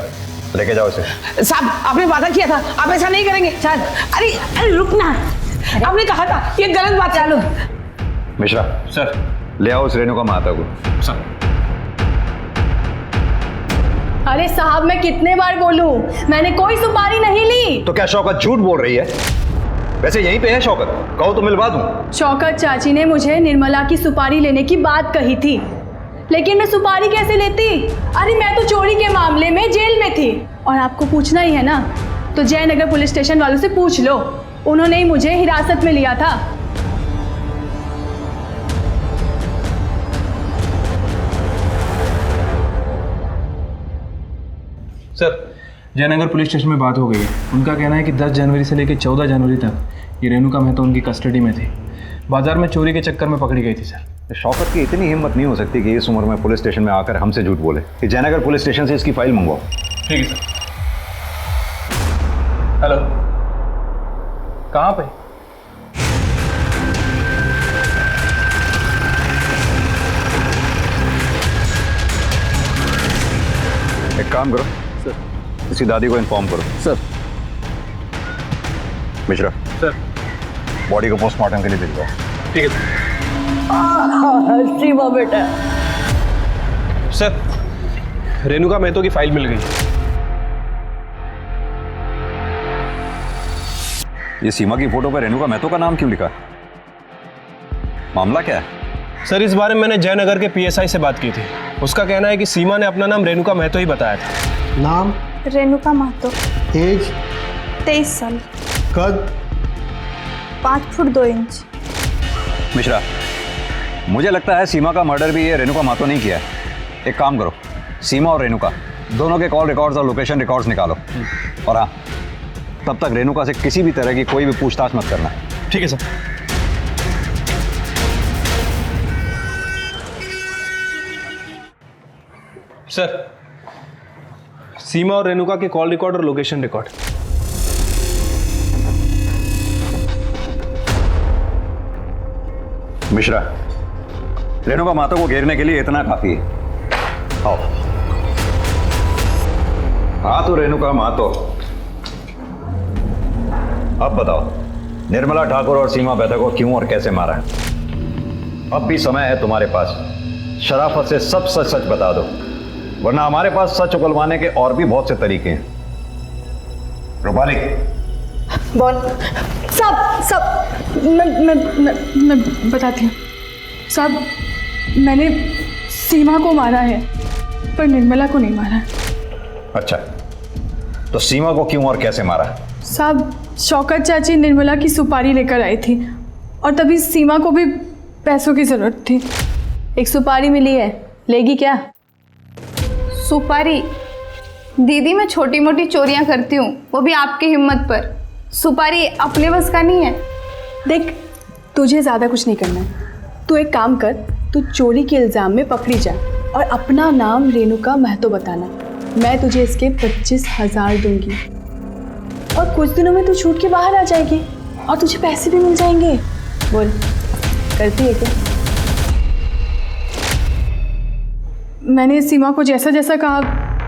लेके जाओ इसे। साहब, आपने वादा किया था, आप ऐसा नहीं करेंगे। शायद अरे अरे रुकना, आपने कहा था, ये गलत बात। चलो मिश्रा सर, ले आओ उस रेणुका महतो को। सर। अरे साहब, मैं कितने बार बोलूं, मैंने कोई सुपारी नहीं ली। तो क्या शौकत झूठ बोल रही है? वैसे यहीं पे है शौकत, कहो तो मिलवा दूं। शौकत चाची ने मुझे निर्मला की सुपारी लेने की बात कही थी, लेकिन मैं सुपारी कैसे लेती? अरे मैं तो चोरी के मामले में जेल में थी, और आपको पूछना ही है ना, तो जयनगर पुलिस स्टेशन वालों से पूछ लो, उन्होंने ही मुझे हिरासत में लिया था। सर, जयनगर पुलिस स्टेशन में बात हो गई है। उनका कहना है कि 10 जनवरी से लेकर 14 जनवरी तक ये रेणुका महतो उनकी कस्टडी में थी। बाजार में चोरी के चक्कर में पकड़ी गई थी सर। शौकत की इतनी हिम्मत नहीं हो सकती कि इस उम्र में पुलिस स्टेशन में आकर हमसे झूठ बोले कि जयनगर पुलिस स्टेशन से इसकी फाइल मंगवाओ। ठीक है सर। हेलो, कहाँ पे? एक काम करो सर, इसी दादी को इन्फॉर्म करो। सर। मिश्रा सर, बॉडी को पोस्टमार्टम के लिए भेज दो। ठीक है सीमा बेटा। सर, रेणुका मेहतो की फाइल मिल गई। ये सीमा की फोटो पर रेणुका मेहतो का नाम क्यों लिखा? मामला क्या है? सर, इस बारे में मैंने जयनगर के पीएसआई से बात की थी। उसका कहना है कि सीमा ने अपना नाम रेणुका मेहतो ही बताया था। नाम? रेणुका महतो। एज? 23 साल। कद? 5 फुट 2 इंच। मिश्रा, मुझे लगता है सीमा का मर्डर भी ये रेणुका महतो नहीं किया है। एक काम करो, सीमा और रेणुका दोनों के कॉल रिकॉर्ड्स और लोकेशन रिकॉर्ड्स निकालो। और हाँ, तब तक रेणुका से किसी भी तरह की कोई भी पूछताछ मत करना। ठीक है सर। सर, सीमा और रेणुका के कॉल रिकॉर्ड और लोकेशन रिकॉर्ड। मिश्रा, रेणुका महतो को घेरने के लिए इतना काफी है। आओ। हाँ तो रेणुका महतो, अब बताओ निर्मला ठाकुर और सीमा बेहता को क्यों और कैसे मारा है? अब भी समय है तुम्हारे पास, शराफत से सब सच सच बता दो, वरना हमारे पास सच उगलवाने के और भी बहुत से तरीके हैं। रूपाली, बोल। सब मैं बताती हूँ साहब। मैंने सीमा को मारा है पर निर्मला को नहीं मारा। अच्छा, तो सीमा को क्यों और कैसे मारा? साहब, शौकत चाची निर्मला की सुपारी लेकर आई थी और तभी सीमा को भी पैसों की ज़रूरत थी। एक सुपारी मिली है, लेगी क्या? सुपारी? दीदी, मैं छोटी मोटी चोरियां करती हूँ, वो भी आपकी हिम्मत पर। सुपारी अपने बस का नहीं है। देख, तुझे ज़्यादा कुछ नहीं करना है। तू एक काम कर, तू चोरी के इल्ज़ाम में पकड़ी जा और अपना नाम रेणुका महतो बताना। मैं तुझे इसके 25,000 दूंगी और कुछ दिनों में तू छूट के बाहर आ जाएगी और तुझे पैसे भी मिल जाएंगे। बोल, करती है क्या? मैंने सीमा को जैसा जैसा कहा,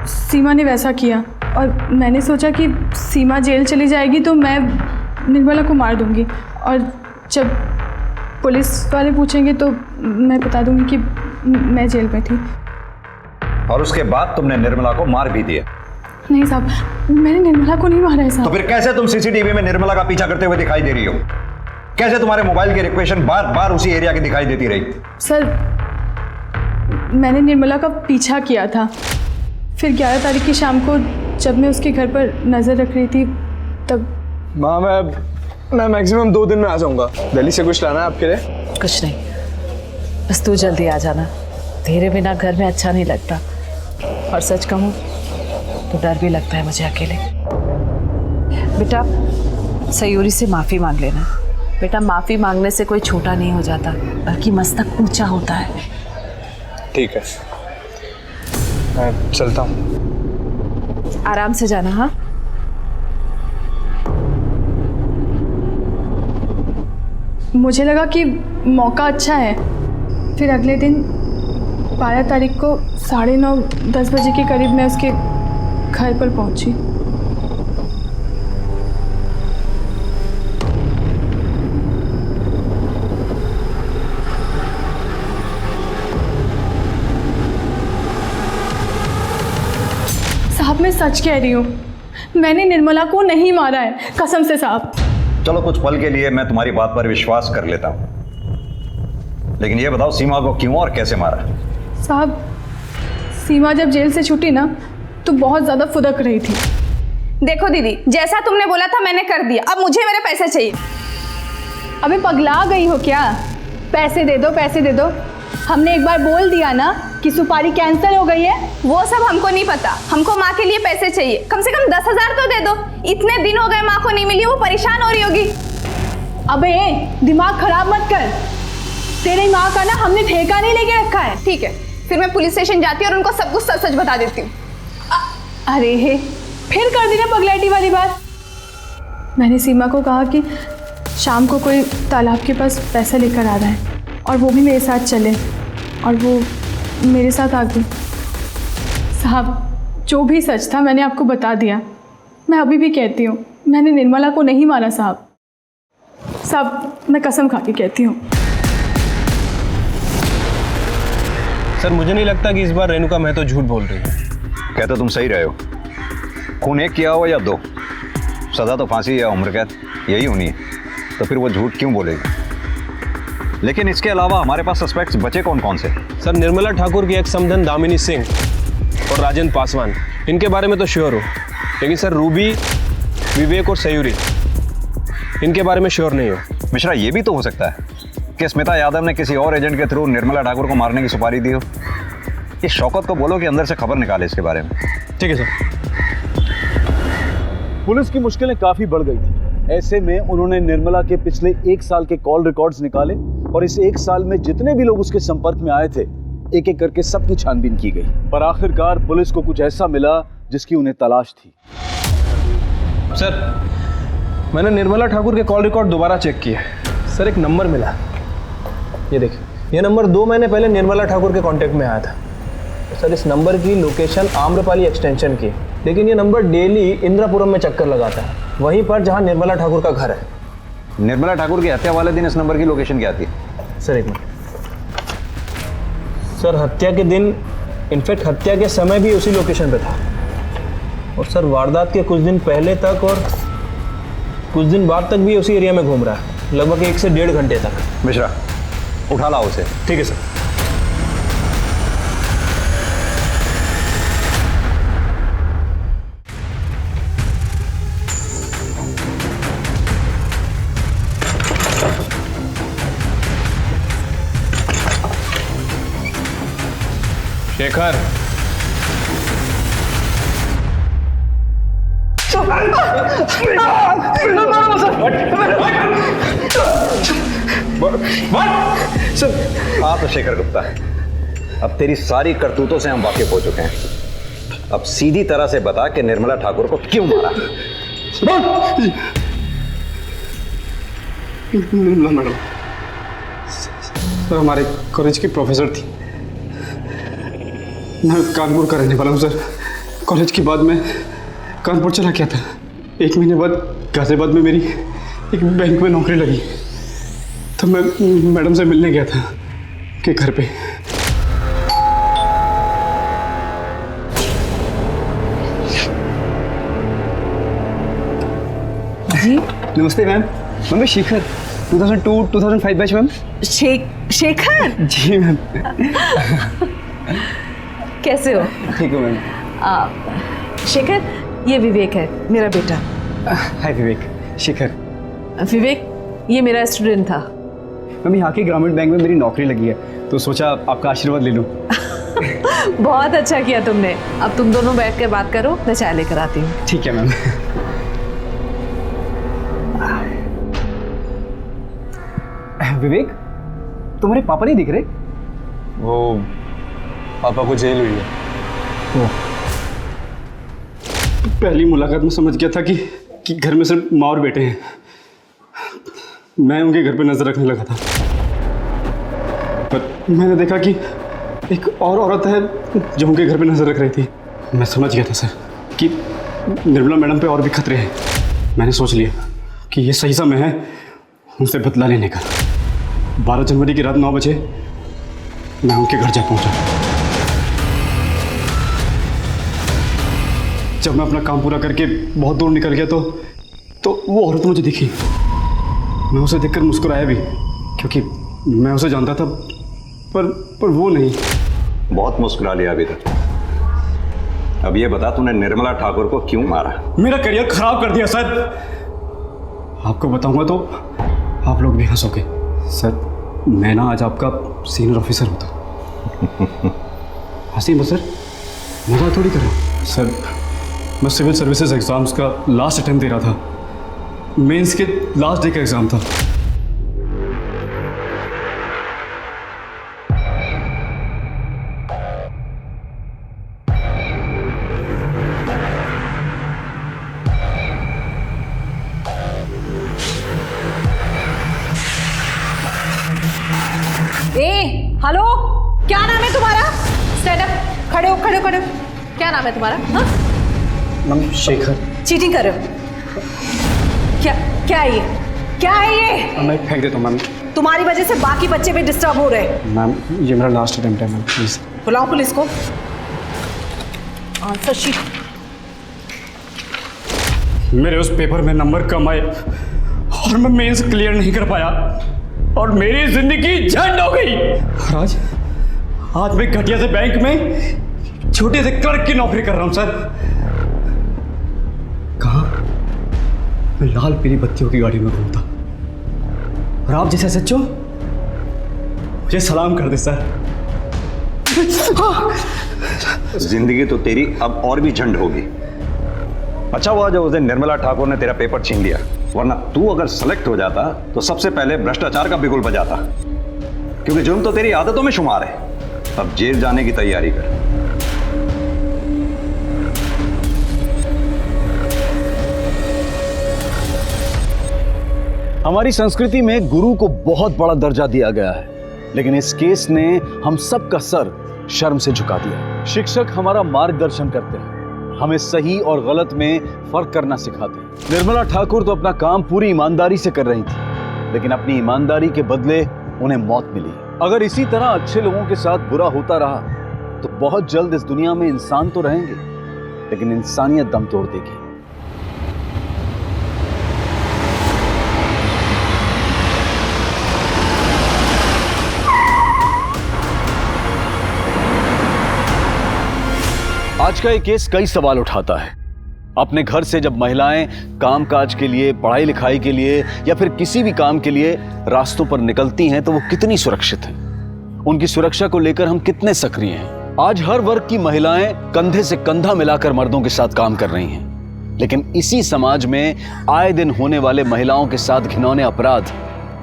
सीमा ने वैसा किया और मैंने सोचा कि सीमा जेल चली जाएगी तो मैं निर्मला को मार दूंगी और जब पुलिस वाले पूछेंगे तो मैं बता दूंगी कि मैं जेल में थी। और उसके बाद तुमने निर्मला को मार भी दिया? नहीं साहब, मैंने निर्मला को नहीं मारा है साहब। तो फिर कैसे तुम सीसीटीवी में निर्मला का पीछा करते हुए दिखाई दे रही हो? कैसे तुम्हारे मोबाइल की रिक्वेशन बार बार उसी एरिया की दिखाई देती रही? सर, मैंने निर्मला का पीछा किया था, फिर 11 तारीख की शाम को जब मैं उसके घर पर नज़र रख रही थी तब। माँ, मैं मैक्सिमम 2 दिन में आ जाऊंगा। दिल्ली से कुछ लाना है आपके लिए? कुछ नहीं, बस तू जल्दी आ जाना। तेरे बिना घर में अच्छा नहीं लगता और सच कहूँ तो डर भी लगता है मुझे अकेले। बेटा, सयूरी से माफ़ी मांग लेना। बेटा, माफ़ी मांगने से कोई छोटा नहीं हो जाता, बल्कि मस्तक ऊंचा होता है। ठीक है, मैं चलता हूँ। आराम से जाना। हाँ, मुझे लगा कि मौका अच्छा है, फिर अगले दिन 12 तारीख को 9:30-10 बजे के करीब मैं उसके घर पर पहुंची। साहब, मैं सच कह रही हूँ, मैंने निर्मला को नहीं मारा है, कसम से साहब। चलो, कुछ पल के लिए मैं तुम्हारी बात पर विश्वास कर लेता हूँ, लेकिन ये बताओ सीमा को क्यों और कैसे मारा? साहब, सीमा जब जेल से छूटी ना तो बहुत ज़्यादा फुदक रही थी। देखो दीदी, जैसा तुमने बोला था मैंने कर दिया, अब मुझे मेरे पैसे चाहिए। अबे पगला गई हो क्या? पैसे दे दो, पैसे दे दो। हमने एक बार बोल दिया ना कि सुपारी कैंसिल हो गई है। वो सब हमको नहीं पता, हमको माँ के लिए पैसे चाहिए। कम से कम 10,000 तो दे दो। इतने दिन हो गए माँ को नहीं मिली, वो परेशान हो रही होगी। अबे दिमाग खराब मत कर। तेरी माँ का ना हमने ठेका नहीं लेके रखा है। ठीक है, फिर मैं पुलिस स्टेशन जाती हूँ और उनको सब कुछ सच सच बता देती हूँ। अरे हे, फिर कर दी ना पगलैटी वाली बात। मैंने सीमा को कहा कि शाम को कोई तालाब के पास पैसा लेकर आ रहा है और वो भी मेरे साथ चले, और वो मेरे साथ आ गई। साहब, जो भी सच था मैंने आपको बता दिया। मैं अभी भी कहती हूँ, मैंने निर्मला को नहीं मारा साहब। साहब, मैं कसम खा के कहती हूँ। सर, मुझे नहीं लगता कि इस बार रेणुका महतो झूठ बोल रही है। कहते तुम सही रहे हो। खून एक किया हो या दो, सजा तो फांसी या उम्र कैद यही होनी है, तो फिर वो झूठ क्यों बोलेगी? लेकिन इसके अलावा हमारे पास सस्पेक्ट्स बचे कौन कौन से? सर, निर्मला ठाकुर की एक्स समधन दामिनी सिंह और राजेंद्र पासवान, इनके बारे में तो श्योर हो, लेकिन सर रूबी, विवेक और सयूरी, इनके बारे में श्योर नहीं हो। मिश्रा, ये भी तो हो सकता है कि स्मिता यादव ने किसी और एजेंट के थ्रू निर्मला ठाकुर को मारने की सुपारी दी हो। इस शौकत को बोलो कि अंदर से खबर निकाले इसके बारे में। ठीक है सर। पुलिस की मुश्किलें काफी बढ़ गई थी। ऐसे में उन्होंने निर्मला के पिछले 1 साल के कॉल रिकॉर्ड्स निकाले और इस 1 साल में जितने भी लोग उसके संपर्क में आए थे, एक एक करके सबकी छानबीन की गई। पर आखिरकार पुलिस को कुछ ऐसा मिला जिसकी उन्हें तलाश थी। सर, मैंने निर्मला ठाकुर के कॉल रिकॉर्ड दोबारा चेक किए। सर, एक नंबर मिला, ये देखिए। ये नंबर 2 महीने पहले निर्मला ठाकुर के कांटेक्ट में आया था। सर, इस नंबर की लोकेशन आम्रपाली एक्सटेंशन की, लेकिन ये नंबर डेली इंद्रापुरम में चक्कर लगाता है, वहीं पर जहां निर्मला ठाकुर का घर है। निर्मला ठाकुर की हत्या वाले दिन इस नंबर की लोकेशन क्या थी? सर, एक मिनट। सर, हत्या के दिन, इनफैक्ट हत्या के समय भी उसी लोकेशन पे था। और सर, वारदात के कुछ दिन पहले तक और कुछ दिन बाद तक भी उसी एरिया में घूम रहा है, लगभग 1 से 1.5 घंटे तक। मिश्रा, उठा लाओ उसे। ठीक है सर। शेखर, हाँ तो शेखर गुप्ता, अब तेरी सारी करतूतों से हम वाकिफ हो चुके हैं। अब सीधी तरह से बता कि निर्मला ठाकुर को क्यों मारा? निर्मला मैडम सर हमारे कॉलेज की प्रोफेसर थी। मैं कानपुर का रहने वाला हूँ सर। कॉलेज के बाद मैं कानपुर चला गया था। 1 महीने बाद गाजियाबाद में मेरी एक बैंक में नौकरी लगी, तो मैं मैडम से मिलने गया था के घर पे। जी नमस्ते मैम। मैं Shekhar 2002-2005 batch ma'am. Shekhar ji ma'am. कैसे हो? ठीक हो मैम। शेखर, ये विवेक है, मेरा बेटा। हाय विवेक। शेखर। विवेक, ये मेरा स्टूडेंट था। मैम, यहाँ के ग्रामीण बैंक में मेरी नौकरी लगी है, तो सोचा आपका आशीर्वाद ले लूँ। बहुत अच्छा किया तुमने। अब तुम दोनों बैठ कर बात करो, मैं चाय लेकर आती हूँ। ठीक है मैम। विवेक, तुम्हारे पापा नहीं दिख रहे? वो पापा को जेल हुई है। पहली मुलाकात में समझ गया था कि घर में सिर्फ माँ और बेटे हैं। मैं उनके घर पे नजर रखने लगा था, पर मैंने देखा कि एक और औरत है जो उनके घर पे नजर रख रही थी। मैं समझ गया था सर कि निर्मला मैडम पे और भी खतरे हैं। मैंने सोच लिया कि ये सही समय है उनसे बदला लेने का। 12 जनवरी की रात 9 बजे मैं उनके घर जा पहुंचा। जब मैं अपना काम पूरा करके बहुत दूर निकल गया तो वो औरत मुझे दिखी। मैं उसे देखकर मुस्कुराया भी, क्योंकि मैं उसे जानता था, पर वो नहीं। बहुत मुस्कुरा लिया अभी तक। अब ये बता, तूने निर्मला ठाकुर को क्यों मारा? मेरा करियर खराब कर दिया सर। आपको बताऊंगा तो आप लोग भी हंसोगे सर। मैं ना आज आपका सीनियर ऑफिसर होता। हंसी मत सर, मजाक थोड़ी कर रहा हूं सर। मैं सिविल सर्विसेज एग्जाम्स का लास्ट अटेम्प्ट दे रहा था। मेंस के लास्ट डे का एग्जाम था। क्या नाम है तुम्हारा? स्टैंड अप, खड़े हो खड़े हो खड़े हो। क्या नाम है तुम्हारा? हाँ? मैम शेखर। चीटिंग कर रहे हो? क्या क्या है ये? क्या है ये? मैं फेंक देता हूँ मैम। तुम्हारी वजह से बाकी बच्चे भी डिस्टर्ब हो रहे हैं। मैम ये मेरा लास्ट अटेम्प्ट है मैम, प्लीज। बुलाओ पुलिस को। Answer sheet. मेरे उस पेपर में नंबर कम आए और मैं मेंस क्लियर नहीं कर पाया और मेरी जिंदगी झंड हो गई। आज मैं घटिया से बैंक में छोटे से क्लर्क की नौकरी कर रहा हूं सर। कहाँ? मैं लाल पीली बत्तियों की गाड़ी में घूमता और आप जैसे सच्चो मुझे सलाम कर दे सर। जिंदगी तो तेरी अब और भी झंड होगी। अच्छा हुआ जो उस दिन निर्मला ठाकुर ने तेरा पेपर छीन लिया, वरना तू अगर सेलेक्ट हो जाता तो सबसे पहले भ्रष्टाचार का बिगुल बजाता, क्योंकि जुर्म तो तेरी आदतों में शुमार है। अब जेल जाने की तैयारी कर। हमारी संस्कृति में गुरु को बहुत बड़ा दर्जा दिया गया है, लेकिन इस केस ने हम सबका सर शर्म से झुका दिया। शिक्षक हमारा मार्गदर्शन करते हैं, हमें सही और गलत में फर्क करना सिखाते हैं। निर्मला ठाकुर तो अपना काम पूरी ईमानदारी से कर रही थी, लेकिन अपनी ईमानदारी के बदले उन्हें मौत मिली। अगर इसी तरह अच्छे लोगों के साथ बुरा होता रहा तो बहुत जल्द इस दुनिया में इंसान तो रहेंगे, लेकिन इंसानियत दम तोड़ देगी। आज का ये केस कई सवाल उठाता है। अपने घर से जब महिलाएं कामकाज के लिए, पढ़ाई लिखाई के लिए या फिर किसी भी काम के लिए रास्तों पर निकलती हैं तो वो कितनी सुरक्षित हैं? उनकी सुरक्षा को लेकर हम कितने सक्रिय हैं? आज हर वर्ग की महिलाएं कंधे से कंधा मिलाकर मर्दों के साथ काम कर रही हैं, लेकिन इसी समाज में आए दिन होने वाले महिलाओं के साथ घिनौने अपराध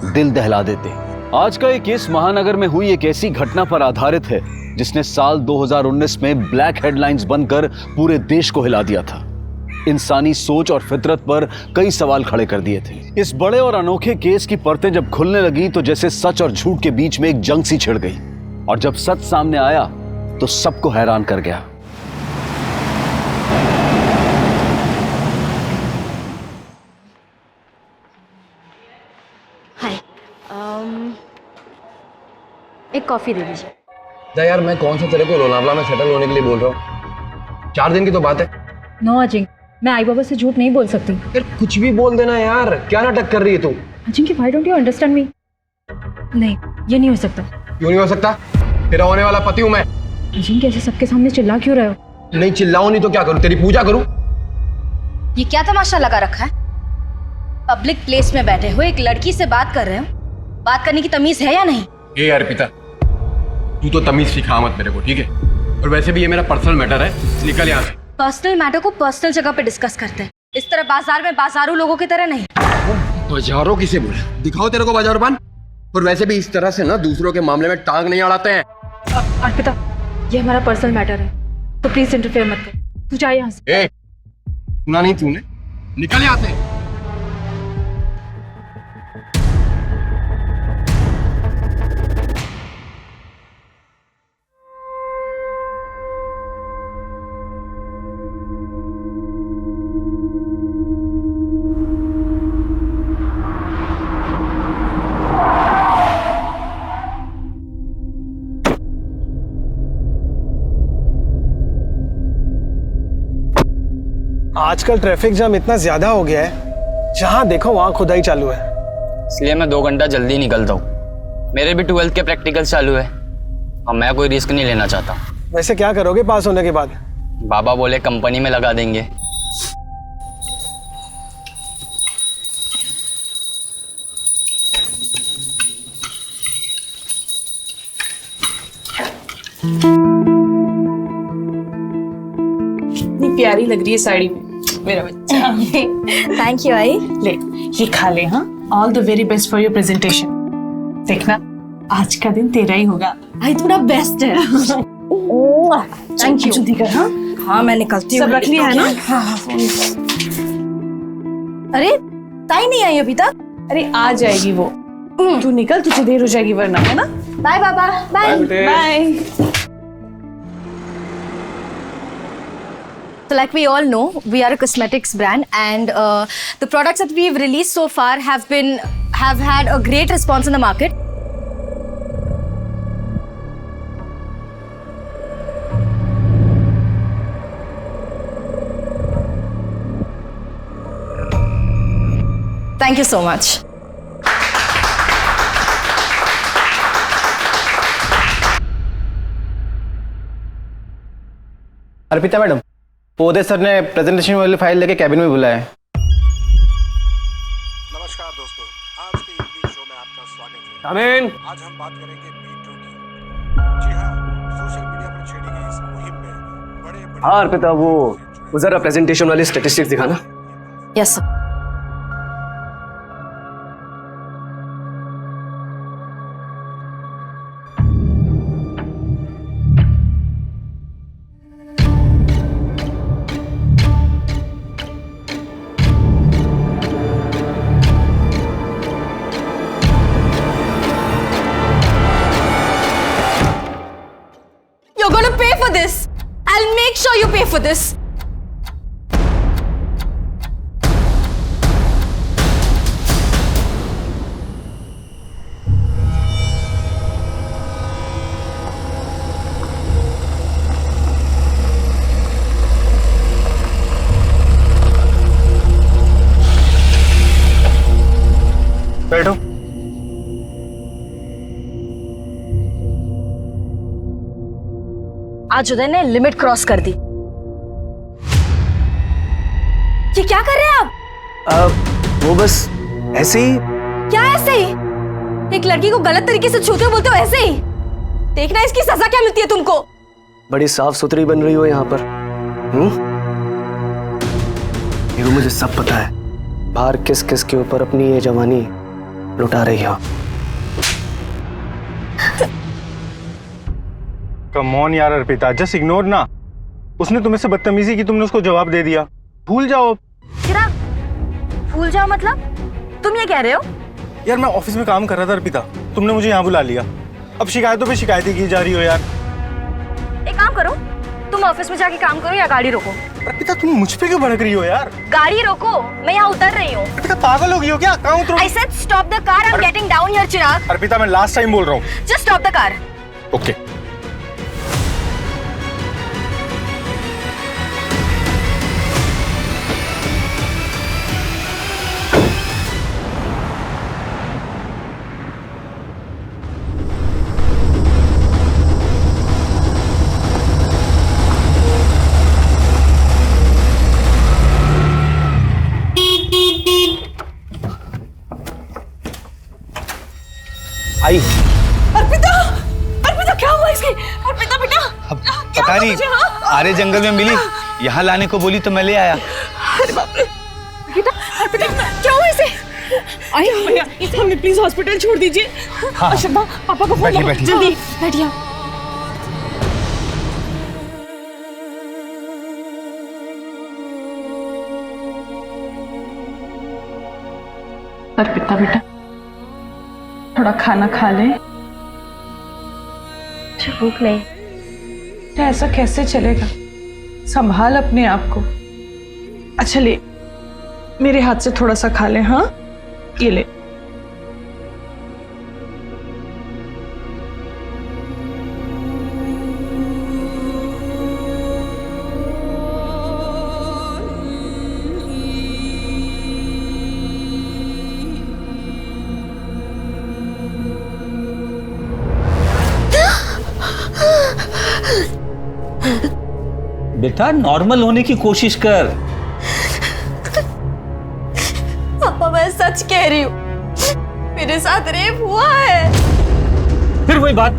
दिल दहला देते हैं। आज का ये केस महानगर में हुई एक ऐसी घटना पर आधारित है जिसने साल 2019 में ब्लैक हेडलाइंस बनकर पूरे देश को हिला दिया था। इंसानी सोच और फितरत पर कई सवाल खड़े कर दिए थे। इस बड़े और अनोखे केस की परतें जब खुलने लगी तो जैसे सच और झूठ के बीच में एक जंग सी छिड़ गई, और जब सच सामने आया तो सबको हैरान कर गया। हाय, एक कॉफी दे दीजिए। यार मैं कौन सा तेरे को लोनावला में सेटल होने के लिए बोल रहा हूँ, 4 दिन की तो बात है। नो अजिंक, मैं आई बाबा से झूठ नहीं बोल सकती। यार कुछ भी बोल देना यार, क्या नाटक कर रही है तू? Ajink, why don't you understand me? नहीं, ये नहीं हो सकता। क्यों नहीं हो सकता? तेरा होने वाला पति हूँ मैं। अजिंक, ऐसे सबके सामने चिल्ला क्यों रहे हो? नहीं चिल्लाऊं नहीं तो क्या करूँ? तेरी पूजा करूँ? ये क्या तमाशा लगा रखा है? पब्लिक प्लेस में बैठे हो, एक लड़की से बात कर रहे हो, बात करने की तमीज है या नहीं? ए अर्पिता, तू तो तमीज सिखा मत मेरे को, ठीक है? और वैसे भी ये मेरा पर्सनल मैटर है, निकल यहाँ से। पर्सनल मैटर को पर्सनल जगह पे डिस्कस करते हैं, इस तरह बाजार में बाजारू लोगों की तरह नहीं। बाजारों किसे बोला? दिखाओ तेरे को बाजारबान। और वैसे भी इस तरह से ना दूसरों के मामले में टांग नहीं अड़ाते हैं। अर्पिता, ये हमारा पर्सनल मैटर है, तो प्लीज इंटरफेयर मत कर। तू जा यहाँ से। ए, सुना नहीं तूने? निकल यहाँ से। आजकल ट्रैफिक जाम इतना ज्यादा हो गया है, जहां देखो वहां खुदाई चालू है। इसलिए मैं 2 घंटा जल्दी निकलता हूँ। मेरे भी 12th के प्रैक्टिकल चालू है और मैं कोई रिस्क नहीं लेना चाहता। वैसे क्या करोगे पास होने के बाद? बाबा बोले कंपनी में लगा देंगे। इतनी प्यारी लग रही है साड़ी में मेरा बच्चा। थैंक यू आई। ले ये खा ले। हाँ, all the very best for your presentation. देखना आज का दिन तेरा ही होगा। आई थोड़ा बेस्ट है। Thank you. जल्दी कर। हाँ हाँ, मैं निकलती हूँ। सब रख लिया है ना? हाँ। अरे ताई नहीं आई अभी तक? अरे आ जाएगी वो, तू निकल, तुझे देर हो जाएगी वरना, है ना? बाय बाबा। Bye bye. So like we all know, we are a cosmetics brand, and the products that we've released so far have had a great response in the market. Thank you so much. Arpita madam, Pode sir ने प्रेजेंटेशन वाली फाइल लेके कैबिन में बुलाया है। नमस्कार दोस्तों, आज के इवनिंग शो में आपका स्वागत है। आमीन। आज हम बात करेंगे मीटू की। जी हाँ, सोशल मीडिया पर छेड़ी गई इस मुहिम में बड़े हाँ अर्पिता, वो जरा प्रेजेंटेशन वाली स्टैटिस्टिक्स दिखाना। Yes sir. You're gonna pay for this. I'll make sure you pay for this. बैठो। आज उदय ने लिमिट क्रॉस कर दी। ये क्या कर रहे हैं आप? वो बस ऐसे ही। क्या ऐसे ही? एक लड़की को गलत तरीके से छूते हो बोलते हो ऐसे ही? देखना इसकी सजा क्या मिलती है तुमको। बड़ी साफ सुथरी बन रही हो यहाँ पर। ये मुझे सब पता है, बाहर किस किस के ऊपर अपनी ये जवानी लुटा रही हो। कम ऑन यार अर्पिता, जस्ट इग्नोर ना। उसने तुम्हें से बदतमीजी की, तुमने उसको जवाब दे दिया। भूल जाओ। चिराग, भूल जाओ मतलब? तुम ये कह रहे हो? यार मैं ऑफिस में काम कर रहा था अर्पिता, तुमने मुझे यहाँ बुला लिया। अब शिकायतों पे शिकायतें की जा रही हो यार। एक काम करो, तुम ऑफिस में जाके काम करो या गाड़ी रोको। अर्पिता तुम मुझ पे क्यों भड़क रही हो यार? गाड़ी रोको, मैं यहाँ उतर रही हूँ। अर्पिता पागल हो गई हो क्या? कहाँ उतरूं? I said stop the car, I'm getting down here, चिराग। अर्पिता मैं लास्ट टाइम बोल रहा हूँ। Just stop the car. Okay. आई। अर्पिता, अर्पिता क्या हुआ इसकी? अर्पिता बेटा, पता नहीं, आरे जंगल में मिली, यहाँ लाने को बोली तो मैं ले आया। अरे बाप रे। अर्पिता, अर्पिता क्या हुआ इसे? आई भैया, इसे हमें प्लीज हॉस्पिटल छोड़ दीजिए। हाँ। शब्बा, पापा को फोन करो जल्दी। बैठिए। अर्पिता बेटा, थोड़ा खाना खा ले। भूख नहीं। तो ऐसा कैसे चलेगा? संभाल अपने आप को। अच्छा ले, मेरे हाथ से थोड़ा सा खा ले। हाँ, ये ले। बेटा नॉर्मल होने की कोशिश कर। पापा मैं सच कह रही हूँ, मेरे साथ रेप हुआ है। फिर वही बात।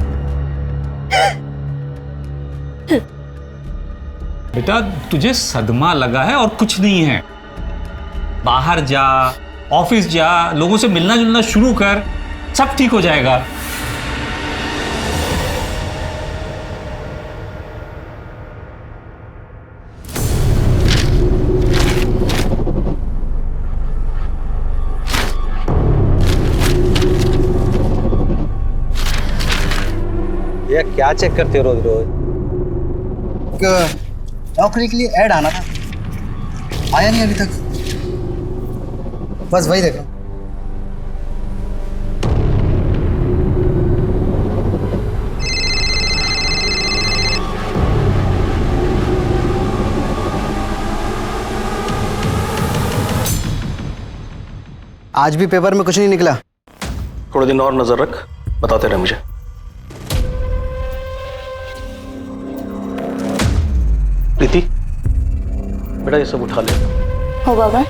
बेटा तुझे सदमा लगा है और कुछ नहीं है। बाहर जा, ऑफिस जा, लोगों से मिलना जुलना शुरू कर, सब ठीक हो जाएगा। क्या चेक करते हो रोज रोज? नौकरी के लिए ऐड आना था, आया नहीं अभी तक, बस वही देखो। आज भी पेपर में कुछ नहीं निकला। थोड़े दिन और नजर रख, बताते रहे मुझे। प्रीति, बेटा ये सब उठा ले। हो बाबा।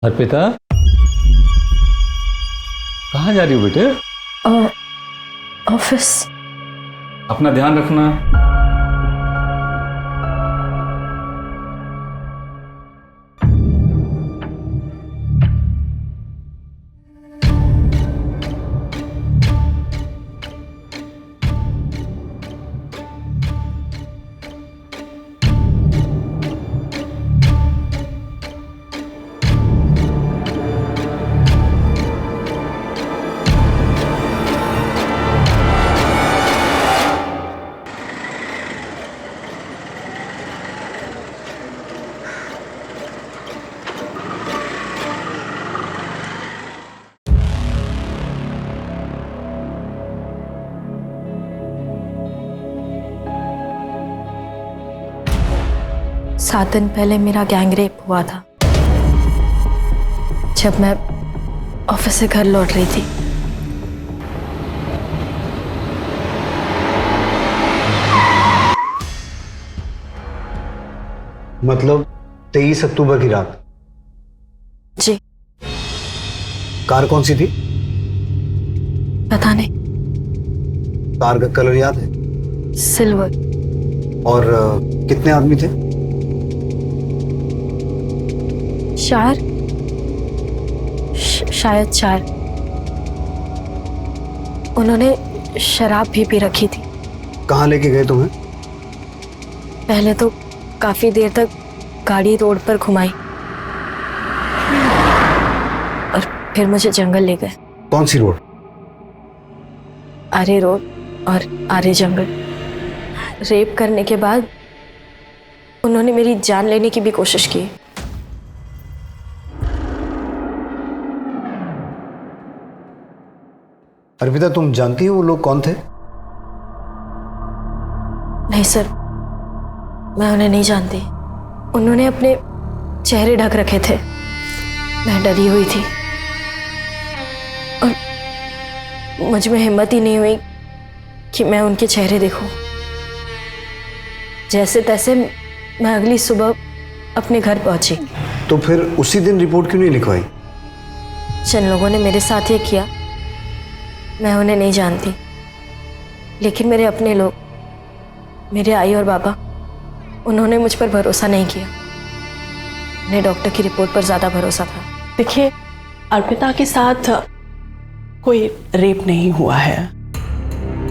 अर्पिता, कहाँ जा रही हो बेटे? ऑफिस। अपना ध्यान रखना। सात दिन पहले मेरा गैंगरेप हुआ था, जब मैं ऑफिस से घर लौट रही थी। मतलब 23 अक्टूबर की रात? जी। कार कौन सी थी? पता नहीं। कार का कलर याद है? सिल्वर। और कितने आदमी थे? शायद 4। उन्होंने शराब भी पी रखी थी। कहाँ लेके गए तुम्हें? पहले तो काफी देर तक गाड़ी रोड पर घुमाई और फिर मुझे जंगल ले गए। कौन सी रोड? आरे रोड और आरे जंगल। रेप करने के बाद उन्होंने मेरी जान लेने की भी कोशिश की। अर्पिता, तुम जानती हो वो लोग कौन थे? नहीं सर, मैं उन्हें नहीं जानती। उन्होंने अपने चेहरे ढक रखे थे। मैं डरी हुई थी और मुझ में हिम्मत ही नहीं हुई कि मैं उनके चेहरे देखूं। जैसे तैसे मैं अगली सुबह अपने घर पहुंची। तो फिर उसी दिन रिपोर्ट क्यों नहीं लिखवाई? जिन लोगों ने मेरे साथ ये किया, मैं उन्हें नहीं जानती, लेकिन मेरे अपने लोग, मेरे आई और बाबा, उन्होंने मुझ पर भरोसा नहीं किया। उन्हें डॉक्टर की रिपोर्ट पर ज़्यादा भरोसा था। देखिए, अर्पिता के साथ कोई रेप नहीं हुआ है।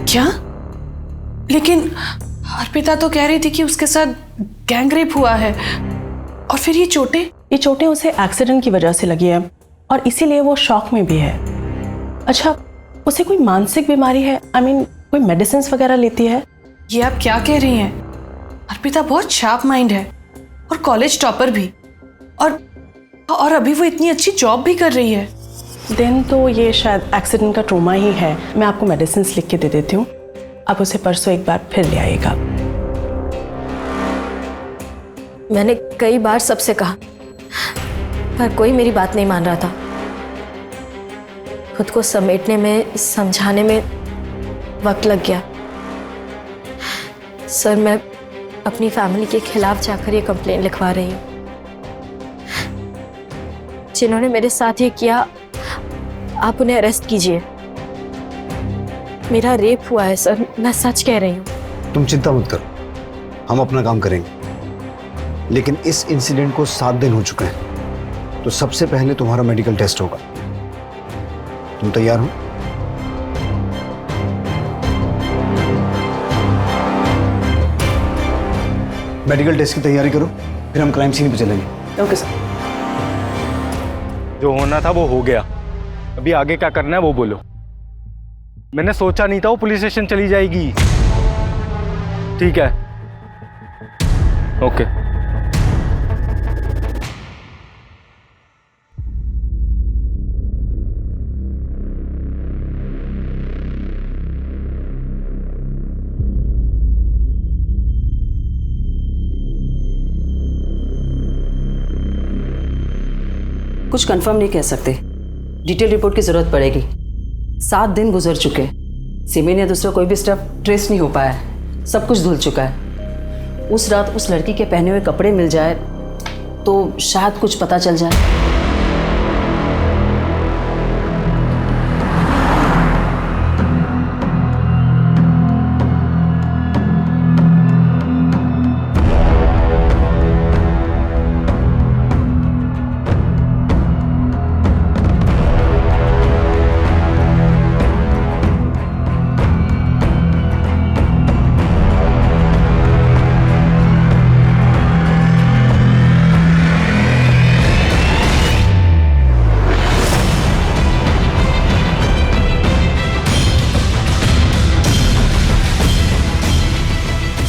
क्या? लेकिन अर्पिता तो कह रही थी कि उसके साथ गैंगरेप हुआ है। और फिर ये चोटें उसे एक्सीडेंट की वजह से लगी है और इसीलिए वो शॉक में भी है। अच्छा, उसे कोई मानसिक बीमारी है? कोई मेडिसिन वगैरह लेती है? ये आप क्या कह रही हैं? अर्पिता बहुत शार्प माइंड है और कॉलेज टॉपर भी, और अभी वो इतनी अच्छी जॉब भी कर रही है। दिन तो ये शायद एक्सीडेंट का ट्रोमा ही है। मैं आपको मेडिसिन लिख के दे देती हूँ, आप उसे परसों एक बार फिर ले आइएगा। मैंने कई बार सबसे कहा, पर कोई मेरी बात नहीं मान रहा था। खुद को समेटने में, समझाने में वक्त लग गया। सर, मैं अपनी फैमिली के खिलाफ जाकर ये कंप्लेन लिखवा रही हूँ। जिन्होंने मेरे साथ ये किया, आप उन्हें अरेस्ट कीजिए। मेरा रेप हुआ है सर, मैं सच कह रही हूँ। तुम चिंता मत करो, हम अपना काम करेंगे। लेकिन इस इंसिडेंट को 7 दिन हो चुके हैं, तो सबसे पहले तुम्हारा मेडिकल टेस्ट होगा। तुम तैयार हो? मेडिकल टेस्ट की तैयारी करो, फिर हम क्राइम सीन पे चलेंगे। Okay sir. जो होना था वो हो गया, अभी आगे क्या करना है वो बोलो। मैंने सोचा नहीं था वो पुलिस स्टेशन चली जाएगी। ठीक है, ओके। कुछ कंफर्म नहीं कह सकते, डिटेल रिपोर्ट की जरूरत पड़ेगी। 7 दिन गुजर चुके, सीमेन या दूसरा कोई भी स्टेप ट्रेस नहीं हो पाया है, सब कुछ धुल चुका है। उस रात उस लड़की के पहने हुए कपड़े मिल जाए तो शायद कुछ पता चल जाए।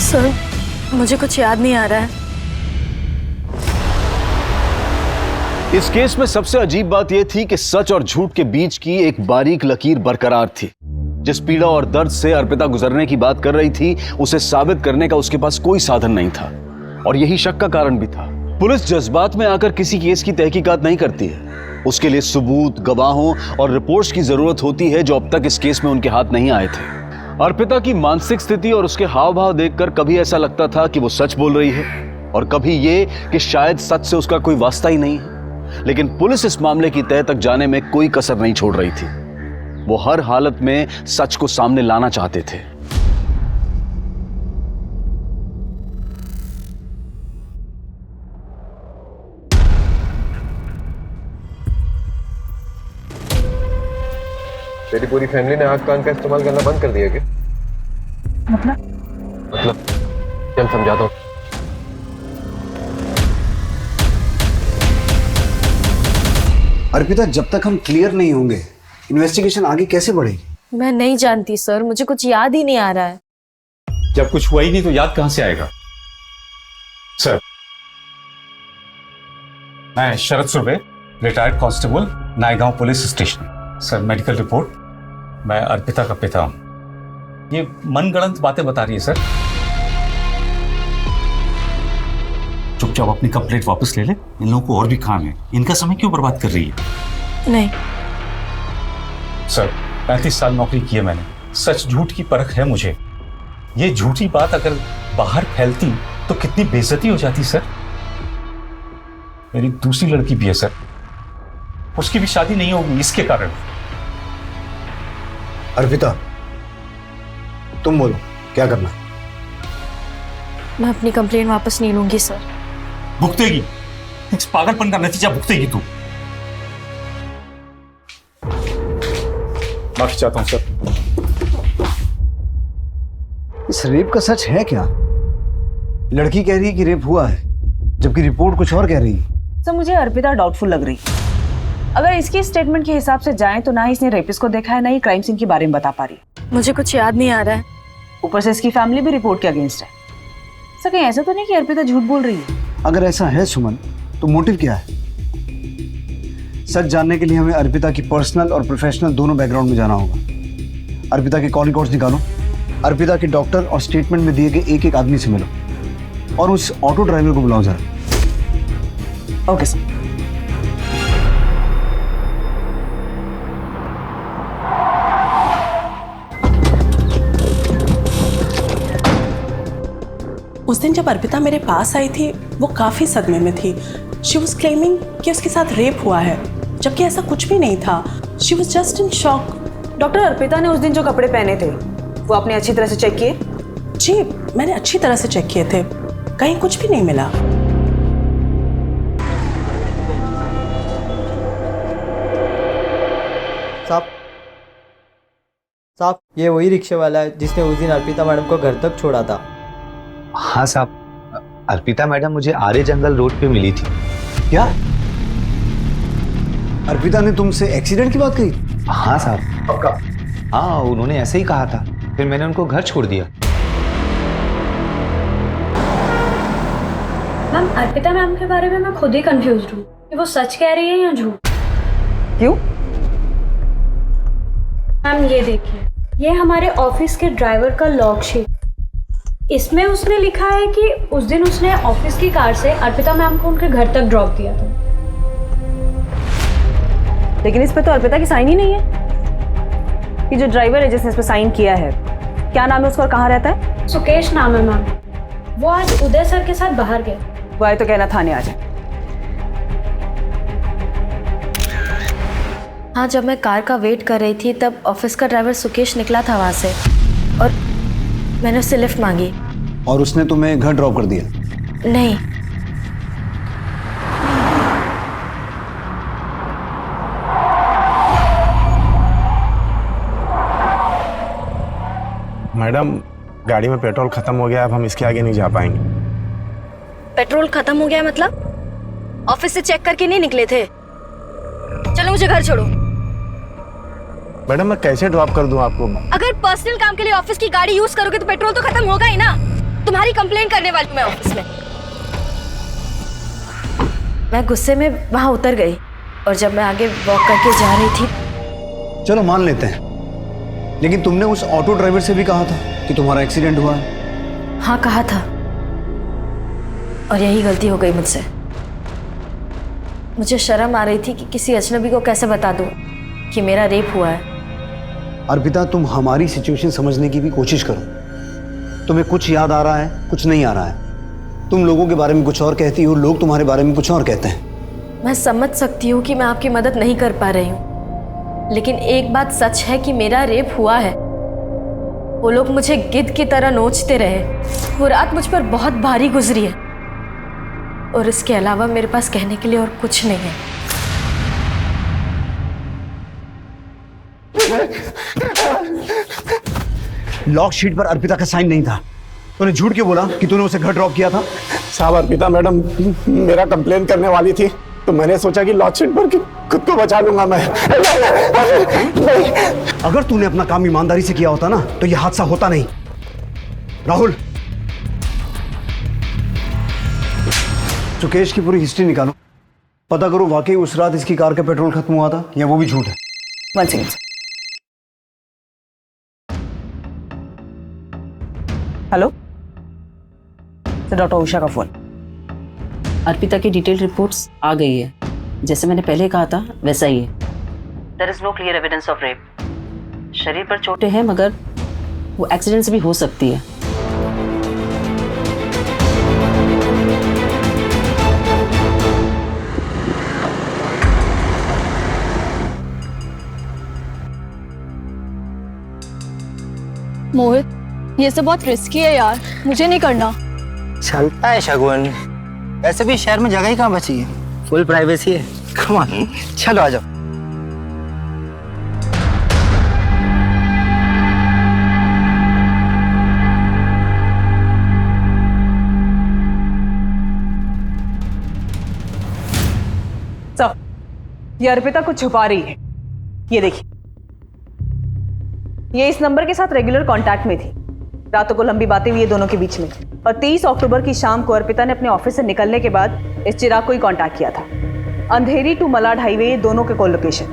सर, मुझे कुछ याद नहीं आ रहा है। इस केस में सबसे अजीब बात यह थी कि सच और झूठ के बीच की एक बारीक लकीर बरकरार थी। जिस पीड़ा और दर्द से अर्पिता गुजरने की बात कर रही थी, उसे साबित करने का उसके पास कोई साधन नहीं था, और यही शक का कारण भी था। पुलिस जज्बात में आकर किसी केस की तहकीकात नहीं करती है, उसके लिए सबूत, गवाहों और रिपोर्ट्स की जरूरत होती है, जो अब तक इस केस में उनके हाथ नहीं आए थे। अर्पिता की मानसिक स्थिति और उसके हाव भाव देखकर कभी ऐसा लगता था कि वो सच बोल रही है, और कभी ये कि शायद सच से उसका कोई वास्ता ही नहीं है। लेकिन पुलिस इस मामले की तह तक जाने में कोई कसर नहीं छोड़ रही थी। वो हर हालत में सच को सामने लाना चाहते थे। तेरी पूरी फैमिली ने आग कान का इस्तेमाल करना बंद कर दिया क्या? मतलब चल समझाता हूँ। अर्पिता, जब तक हम क्लियर नहीं होंगे इन्वेस्टिगेशन आगे कैसे बढ़ेगी? मैं नहीं जानती सर, मुझे कुछ याद ही नहीं आ रहा है। जब कुछ हुआ ही नहीं तो याद कहां से आएगा? सर, मैं Sharad Surve, retired constable, Naigaon police station. Sir, medical report, मैं अर्पिता का पिता हूं। ये मनगढ़ंत बातें बता रही है सर। चुपचाप अपनी कंप्लेंट वापस ले ले, इन लोगों को और भी काम है, इनका समय क्यों बर्बाद कर रही है? नहीं सर, 35 साल नौकरी की है मैंने, सच झूठ की परख है मुझे। ये झूठी बात अगर बाहर फैलती तो कितनी बेइज्जती हो जाती सर। मेरी दूसरी लड़की भी है सर, उसकी भी शादी नहीं होगी इसके कारण। अर्पिता, तुम बोलो क्या करना है? मैं अपनी कंप्लेंट वापस नहीं लूंगी सर। भुगतेगी, इस पागलपन का नतीजा भुगतेगी तू। माफी चाहता हूं सर। इस रेप का सच है क्या? लड़की कह रही है कि रेप हुआ है, जबकि रिपोर्ट कुछ और कह रही है। सर, मुझे अर्पिता डाउटफुल लग रही। अगर इसकी स्टेटमेंट के हिसाब से जाएं तो ना ही इसने रेपिस्ट को देखा है, ना ही क्राइम सीन के बारे में बता पा रही। मुझे कुछ याद नहीं आ रहा है। ऊपर से इसकी फैमिली भी रिपोर्ट के अगेंस्ट है। सर, कहीं ऐसा तो नहीं कि अर्पिता झूठ बोल रही है? अगर ऐसा है सुमन, तो मोटिव क्या है? सच जानने के लिए हमें अर्पिता की पर्सनल और प्रोफेशनल दोनों बैकग्राउंड में जाना होगा। अर्पिता के कॉल रिकॉर्ड्स निकालो, अर्पिता के डॉक्टर और स्टेटमेंट में दिए गए एक एक आदमी से मिलो, और उस ऑटो ड्राइवर को बुलाओ जरा। Okay sir. उस दिन जब अर्पिता मेरे पास आई थी वो काफ़ी सदमे में थी। शी वॉज क्लेमिंग कि उसके साथ रेप हुआ है, जबकि ऐसा कुछ भी नहीं था। She was just in shock. Doctor, Arpita ने उस दिन जो कपड़े पहने थे वो आपने अच्छी तरह से चेक किए? जी, मैंने अच्छी तरह से चेक किए थे, कहीं कुछ भी नहीं मिला। साहब, ये वही रिक्शे वाला है जिसने उस दिन अर्पिता मैडम को घर तक छोड़ा था। हाँ साहब, अर्पिता मैडम मुझे आर्य जंगल रोड पे मिली थी। क्या अर्पिता ने तुमसे एक्सीडेंट की बात कही? हाँ साहब, पक्का। हाँ, उन्होंने ऐसे ही कहा था, फिर मैंने उनको घर छोड़ दिया। मैम, अर्पिता मैम के बारे में मैं खुद ही कंफ्यूज्ड हूँ कि वो सच कह रही है या झूठ। क्यों? मैम ये देखिए, ये हमारे ऑफिस के ड्राइवर का लॉग शीट। इसमें उसने लिखा है कि उस दिन उसने ऑफिस की कार से अर्पिता मैम को उनके घर तक ड्रॉप दिया था। लेकिन इस पे तो अर्पिता की साइन ही नहीं है। ये जो ड्राइवर है जिसने इस पे साइन किया है, क्या नाम है उसका और कहाँ रहता है? सुकेश नाम है मैम। वो आज उदय सर के साथ बाहर गए। वो आए तो कहना थाने आ जाए। हाँ, जब मैं कार का वेट कर रही थी तब ऑफिस का ड्राइवर सुकेश निकला था वहाँ से और मैंने उससे लिफ्ट मांगी। और उसने तुम्हें घर ड्रॉप कर दिया? नहीं। मैडम, गाड़ी में पेट्रोल खत्म हो गया, अब हम इसके आगे नहीं जा पाएंगे। पेट्रोल खत्म हो गया मतलब? ऑफिस से चेक करके नहीं निकले थे? चलो मुझे घर छोड़ो। मैडम, मैं कैसे ड्रॉप कर दूं आपको? अगर पर्सनल काम के लिए ऑफिस की गाड़ी यूज करोगे तो पेट्रोल तो खत्म होगा ही ना। तुम्हारी कंप्लेंट करने वाली हूं मैं ऑफिस में। मैं गुस्से में वहां उतर गई और जब मैं आगे वॉक करके जा रही थी। चलो मान लेते हैं, लेकिन तुमने उस ऑटो ड्राइवर से भी कहा था कि तुम्हारा एक्सीडेंट हुआ है। हाँ, कहा था, और यही गलती हो गई मुझसे। मुझे शर्म आ रही थी कि किसी अजनबी को कैसे बता दूं कि मेरा रेप हुआ है। अर्पिता, तुम हमारी सिचुएशन समझने की भी कोशिश करो। तुम्हें कुछ याद आ रहा है, कुछ नहीं आ रहा है। तुम लोगों के बारे में कुछ और कहती हो, लोग तुम्हारे बारे में कुछ और कहते हैं। मैं समझ सकती हूँ कि मैं आपकी मदद नहीं कर पा रही हूँ, लेकिन एक बात सच है कि मेरा रेप हुआ है। वो लोग मुझे गिद्ध की तरह नोचते रहे। वो रात मुझ पर बहुत भारी गुजरी है और इसके अलावा मेरे पास कहने के लिए और कुछ नहीं है। लॉक शीट पर अर्पिता का साइन नहीं था। तूने झूठ क्यों बोला कि तूने उसे घर ड्रॉप किया था? साहब, अर्पिता मैडम मेरा कंप्लेन करने वाली थी तो मैंने सोचा कि लॉक शीट पर खुद को बचा लूंगा मैं। नहीं। अगर तूने अपना काम ईमानदारी से किया होता ना तो यह हादसा होता नहीं। राहुल, सुकेश की पूरी हिस्ट्री निकालो, पता करो वाकई उस रात इसकी कार का पेट्रोल खत्म हुआ था या वो भी झूठ है। One second. Hello sir, doctor Usha का फोन। अर्पिता की डिटेल रिपोर्ट्स आ गई है। जैसे मैंने पहले कहा था वैसा ही है। There is no clear evidence of rape. शरीर पर चोटें हैं मगर वो एक्सीडेंट से भी हो सकती है। मोहित, ये सब बहुत रिस्की है यार, मुझे नहीं करना। चलता है शगुन, वैसे भी शहर में जगह ही कहाँ बची है, फुल प्राइवेसी है। कम ऑन, चलो आ जाओ। ये अर्पिता कुछ छुपा रही है। ये देखिए, ये इस नंबर के साथ रेगुलर कांटेक्ट में थी। रातों को लंबी बातें हुई है दोनों के बीच में, और 23 अक्टूबर की शाम को अर्पिता ने अपने ऑफिस से निकलने के बाद इस चिराग को ही कांटेक्ट किया था। अंधेरी टू मलाड हाईवे, दोनों के कॉल लोकेशन।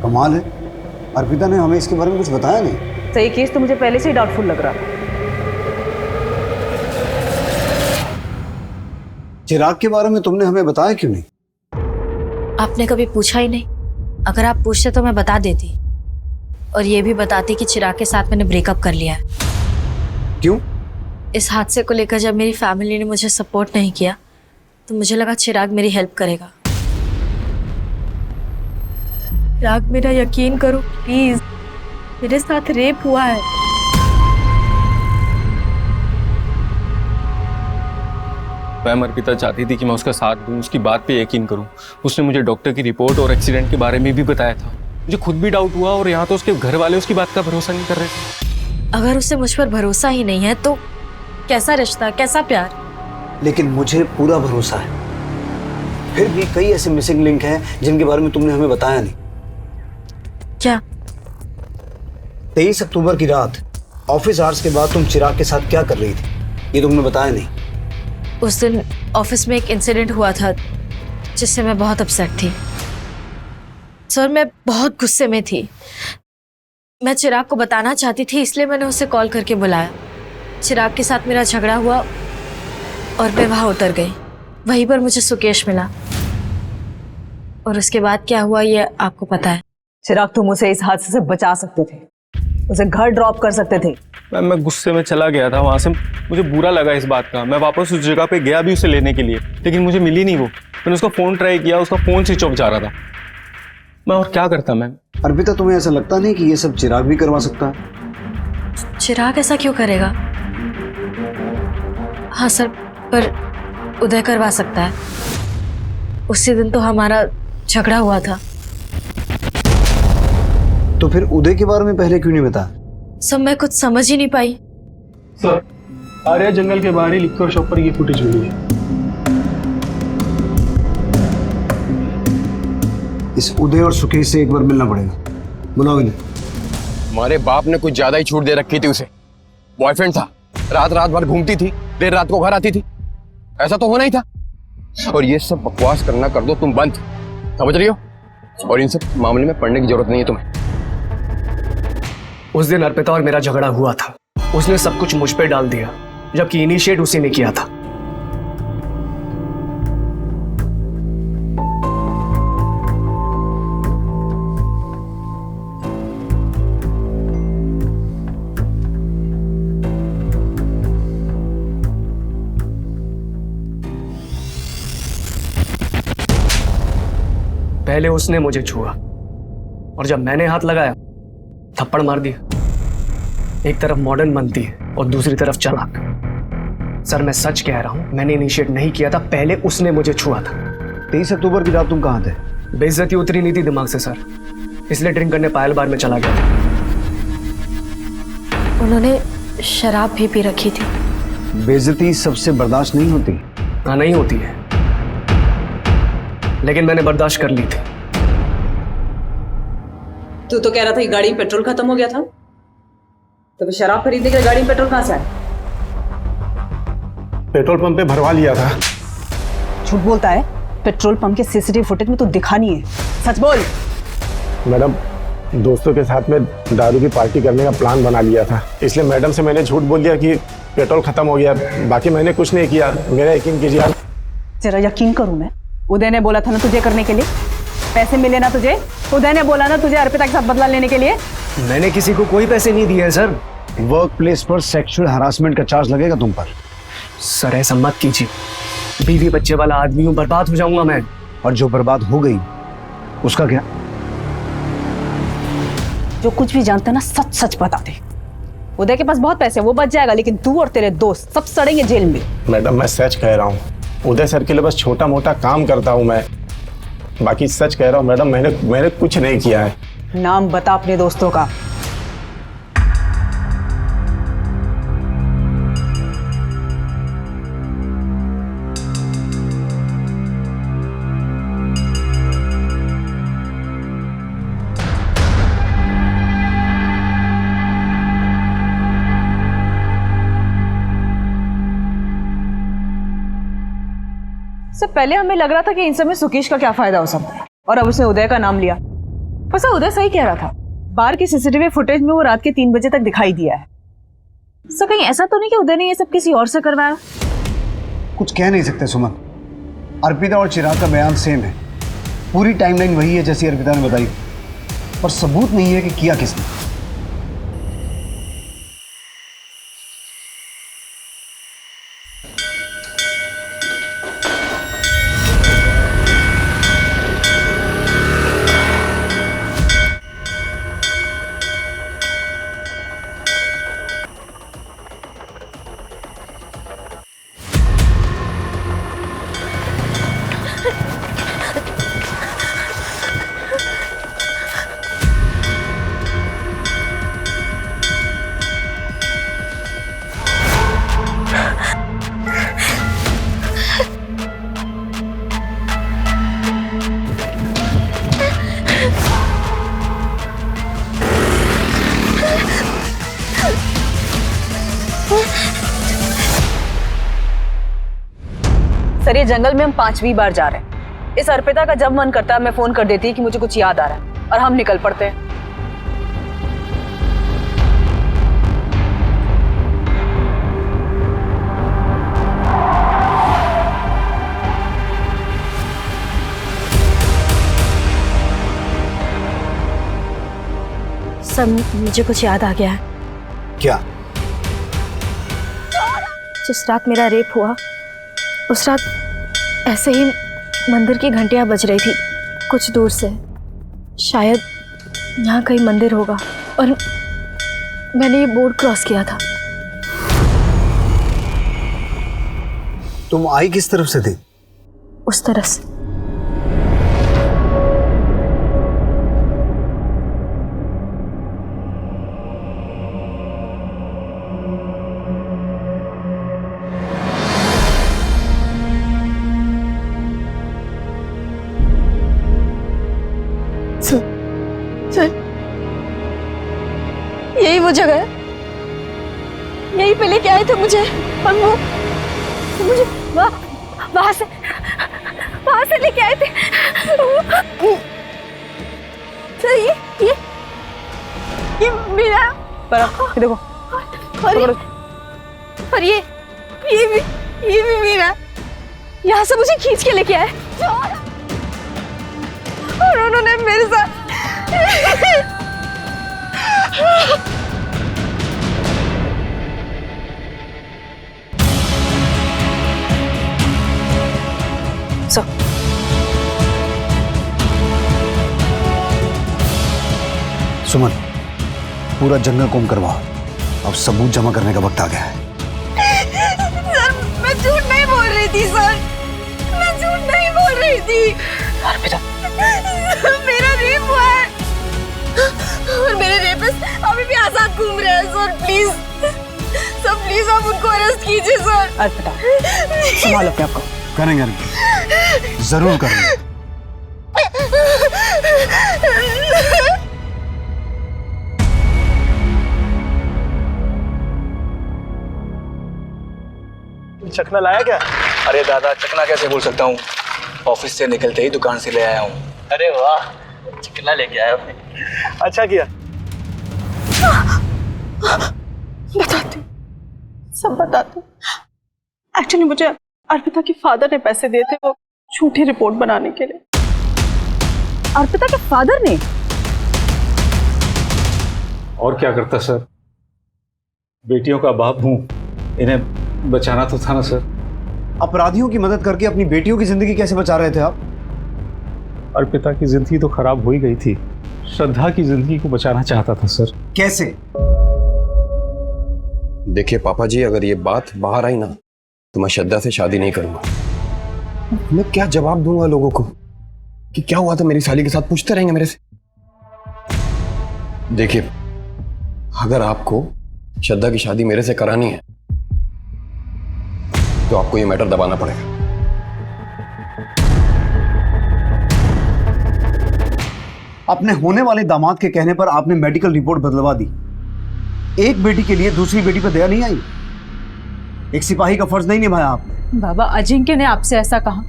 कमाल है, अर्पिता ने हमें इसके बारे में कुछ बताया नहीं। सही केस तो मुझे पहले से ही डाउटफुल लग रहा था। चिराग के बारे में तुमने हमें बताया क्यों नहीं? आपने कभी पूछा ही नहीं। अगर आप पूछते तो मैं बता देती, और ये भी बताती कि चिराग के साथ मैंने ब्रेकअप कर लिया है। क्यों? इस हादसे को लेकर जब मेरी फैमिली ने मुझे सपोर्ट नहीं किया तो मुझे लगा चिराग मेरी हेल्प करेगा। चिराग, मेरा यकीन करो प्लीज, मेरे साथ रेप हुआ है। मैम, अर्पिता चाहती थी कि मैं उसका साथ दूं, उसकी बात पे यकीन करूं। उसने मुझे डॉक्टर की रिपोर्ट और एक्सीडेंट के बारे में भी बताया था। मुझे खुद भी डाउट हुआ और यहाँ तो उसके घर वाले उसकी बात का भरोसा नहीं कर रहे थे। अगर उसे मुझ पर भरोसा ही नहीं है तो कैसा रिश्ता, कैसा प्यार? लेकिन मुझे पूरा भरोसा है। फिर भी कई ऐसे मिसिंग लिंक हैं जिनके बारे में तुमने हमें बताया नहीं। क्या? 23 अक्टूबर की रात ऑफिस आवर्स के बाद तुम चिराग के साथ क्या कर रही थी, ये तुमने बताया नहीं। उस दिन ऑफिस में एक इंसिडेंट हुआ था जिससे मैं बहुत अपसेट थी। सर, मैं बहुत गुस्से में थी। मैं चिराग को बताना चाहती थी, इसलिए मैंने उसे कॉल करके बुलाया। चिराग के साथ मेरा झगड़ा हुआ और मैं वहां उतर गई। वहीं पर मुझे सुकेश मिला और उसके बाद क्या हुआ ये आपको पता है। चिराग, तुम उसे इस हादसे से बचा सकते थे, उसे घर ड्रॉप कर सकते थे। मैं गुस्से में चला गया था वहां से। मुझे बुरा लगा इस बात का। मैं वापस उस जगह पे गया भी उसे लेने के लिए, लेकिन मुझे मिली नहीं वो। मैंने उसका फोन ट्राई किया, उसका फोन स्विच ऑफ जा रहा था। मैं और क्या करता मैम? अर्पिता, तुम्हें ऐसा लगता नहीं कि ये सब चिराग भी करवा सकता है? चिराग ऐसा क्यों करेगा? हाँ सर, पर उदय करवा सकता है। उसी दिन तो हमारा झगड़ा हुआ था। तो फिर उदय के बारे में पहले क्यों नहीं बताया? सब मैं कुछ समझ ही नहीं पाई। सर, आर्या जंगल के बाहर ही लिक्कर शॉप पर ये फुटेज मिली है। इस उदय और सुकेश से एक बार मिलना पड़ेगा। बुलाओ इन्हें। हमारे बाप ने कुछ ज्यादा ही छूट दे रखी थी उसे। बॉयफ्रेंड था, रात रात भर घूमती थी, देर रात को घर आती थी। ऐसा तो होना ही था। और ये सब बकवास करना कर दो तुम बंद, समझ रही हो? और इन सब मामले में पढ़ने की जरूरत नहीं है तुम्हें। उस दिन अर्पिता और मेरा झगड़ा हुआ था। उसने सब कुछ मुझ पे डाल दिया, जबकि इनिशिएट उसी ने किया था। पहले उसने मुझे छुआ और जब मैंने हाथ लगाया थप्पड़ मार दिया। एक तरफ मॉडर्न बनती है और दूसरी तरफ चालाक। सर, मैं सच कह रहा हूं, मैंने इनिशिएट नहीं किया था, पहले उसने मुझे छुआ था। 23 अक्टूबर की रात तुम कहां थे? बेइज्जती उतरी नहीं थी दिमाग से सर, इसलिए ड्रिंक करने पायल बार में चला गया था। उन्होंने शराब भी पी रखी थी। बेइज्जती सबसे बर्दाश्त नहीं होती। हाँ, नहीं होती है, लेकिन मैंने बर्दाश्त कर ली थी। तू तो कह रहा था कि गाड़ी में पेट्रोल खत्म हो गया था, तो फिर शराब खरीदने के लिए गाड़ी में पेट्रोल कहां से आया? पेट्रोल पंप पे भरवा लिया था। झूठ बोलता है। पेट्रोल पंप के सीसीटीवी फुटेज में तो दिखा नहीं है, सच बोल। मैडम, दोस्तों के साथ में दारू की पार्टी करने का प्लान बना लिया था, इसलिए मैडम से मैंने झूठ बोल दिया कि पेट्रोल खत्म हो गया। बाकी मैंने कुछ नहीं किया, मेरा यकीन कीजिए आप। तेरा यकीन करूं मैं? उदय ने बोला था ना तुझे करने के लिए, पैसे मिले ना तुझे। उदय ने बोला ना तुझे अर्पिता के साथ बदला लेने के लिए। मैंने किसी को कोई पैसे नहीं दिए हैं सर। वर्क प्लेस पर सेक्सुअल हरासमेंट का चार्ज लगेगा तुम पर। सर, ऐसा मत कीजिए। बीवी बच्चे वाला आदमी हूं, बर्बाद हो जाऊंगा मैं। और जो बर्बाद हो गई उसका क्या? जो कुछ भी जानते ना सच सच बता दे। उदय के पास बहुत पैसे, वो बच जाएगा, लेकिन तू और तेरे दोस्त सब सड़ेंगे जेल में। मैडम, मैं सच कह रहा हूँ, उदय सर के लिए बस छोटा मोटा काम करता हूँ मैं। बाकी सच कह रहा हूँ मैडम, मैंने कुछ नहीं किया है। नाम बता अपने दोस्तों का। इससे पहले हमें लग रहा था कि इन सब में सुकेश का क्या फायदा हो सकता है, और अब उसने उदय का नाम लिया। बस उदय सही कह रहा था, बार की सीसीटीवी फुटेज में वो रात के 3 बजे तक दिखाई दिया है। सर, कहीं ऐसा तो नहीं कि उदय ने ये सब किसी और से करवाया? कुछ कह नहीं सकते सुमन। अर्पिता और चिराग का बयान सेम है, पूरी टाइमलाइन वही है जैसी अर्पिता ने बताई, पर सबूत नहीं है कि किया किसने। ये जंगल में हम 5वीं बार जा रहे हैं। इस अर्पिता का जब मन करता है मैं फोन कर देती है कि मुझे कुछ याद आ रहा है और हम निकल पड़ते हैं। सर मुझे कुछ याद आ गया है। क्या? जिस रात मेरा रेप हुआ उस रात ऐसे ही मंदिर की घंटियां बज रही थी कुछ दूर से। शायद यहाँ कहीं मंदिर होगा और मैंने ये बोर्ड क्रॉस किया था। तुम आई किस तरफ से थी? उस तरह से। सर यही वो जगह है, यही पे लेके आए थे मुझे और वो मुझे वहां से लेके आए थे। सर ये मेरा देखो और ये भी मेरा। यहाँ से मुझे खींच के लेके आए और उन्होंने मेरे साथ सुमन, पूरा जंगल कोम करवाओ। अब सबूत जमा करने का वक्त आ गया है। सर मैं झूठ नहीं बोल रही थी सर, मैं झूठ नहीं बोल रही थी। अर्पिता मेरा रेप हुआ है और मेरे रेपिस्ट अभी भी आजाद घूम रहे हैं। सर प्लीज, सर प्लीज आप उनको अरेस्ट कीजिए सर। अर्पिता संभालो अपने आप को। करेंगे, जरूर करेंगे। चखना लाया क्या? अरे दादा चखना कैसे बोल सकता हूँ, ऑफिस से निकलते ही दुकान से ले आया हूँ। अरे वाह, चखना लेके आया आपने, अच्छा किया। बताती हूँ, सब बताती हूँ। एक्चुअली मुझे अर्पिता के फादर ने पैसे दिए थे वो झूठी रिपोर्ट बनाने के लिए। अर्पिता के फादर ने? और क्या करता सर, बेटियों का बाप हूं, इन्हें बचाना तो था ना सर। अपराधियों की मदद करके अपनी बेटियों की जिंदगी कैसे बचा रहे थे आप? अर्पिता की जिंदगी तो खराब हो ही गई थी, श्रद्धा की जिंदगी को बचाना चाहता था सर। कैसे? देखिए पापा जी, अगर ये बात बाहर आई ना तो मैं श्रद्धा से शादी नहीं करूंगा। मैं क्या जवाब दूंगा लोगों को कि क्या हुआ था मेरी साली के साथ, पूछते रहेंगे मेरे से। देखिए, अगर आपको श्रद्धा की शादी मेरे से करानी है तो आपको ये मैटर दबाना पड़ेगा। अपने होने वाले दामाद के कहने पर आपने मेडिकल रिपोर्ट बदलवा दी। एक बेटी के लिए दूसरी बेटी पर दया नहीं आई? एक सिपाही का फर्ज नहीं निभाया आपने? बाबा, अजिंक्य ने आपसे ऐसा कहा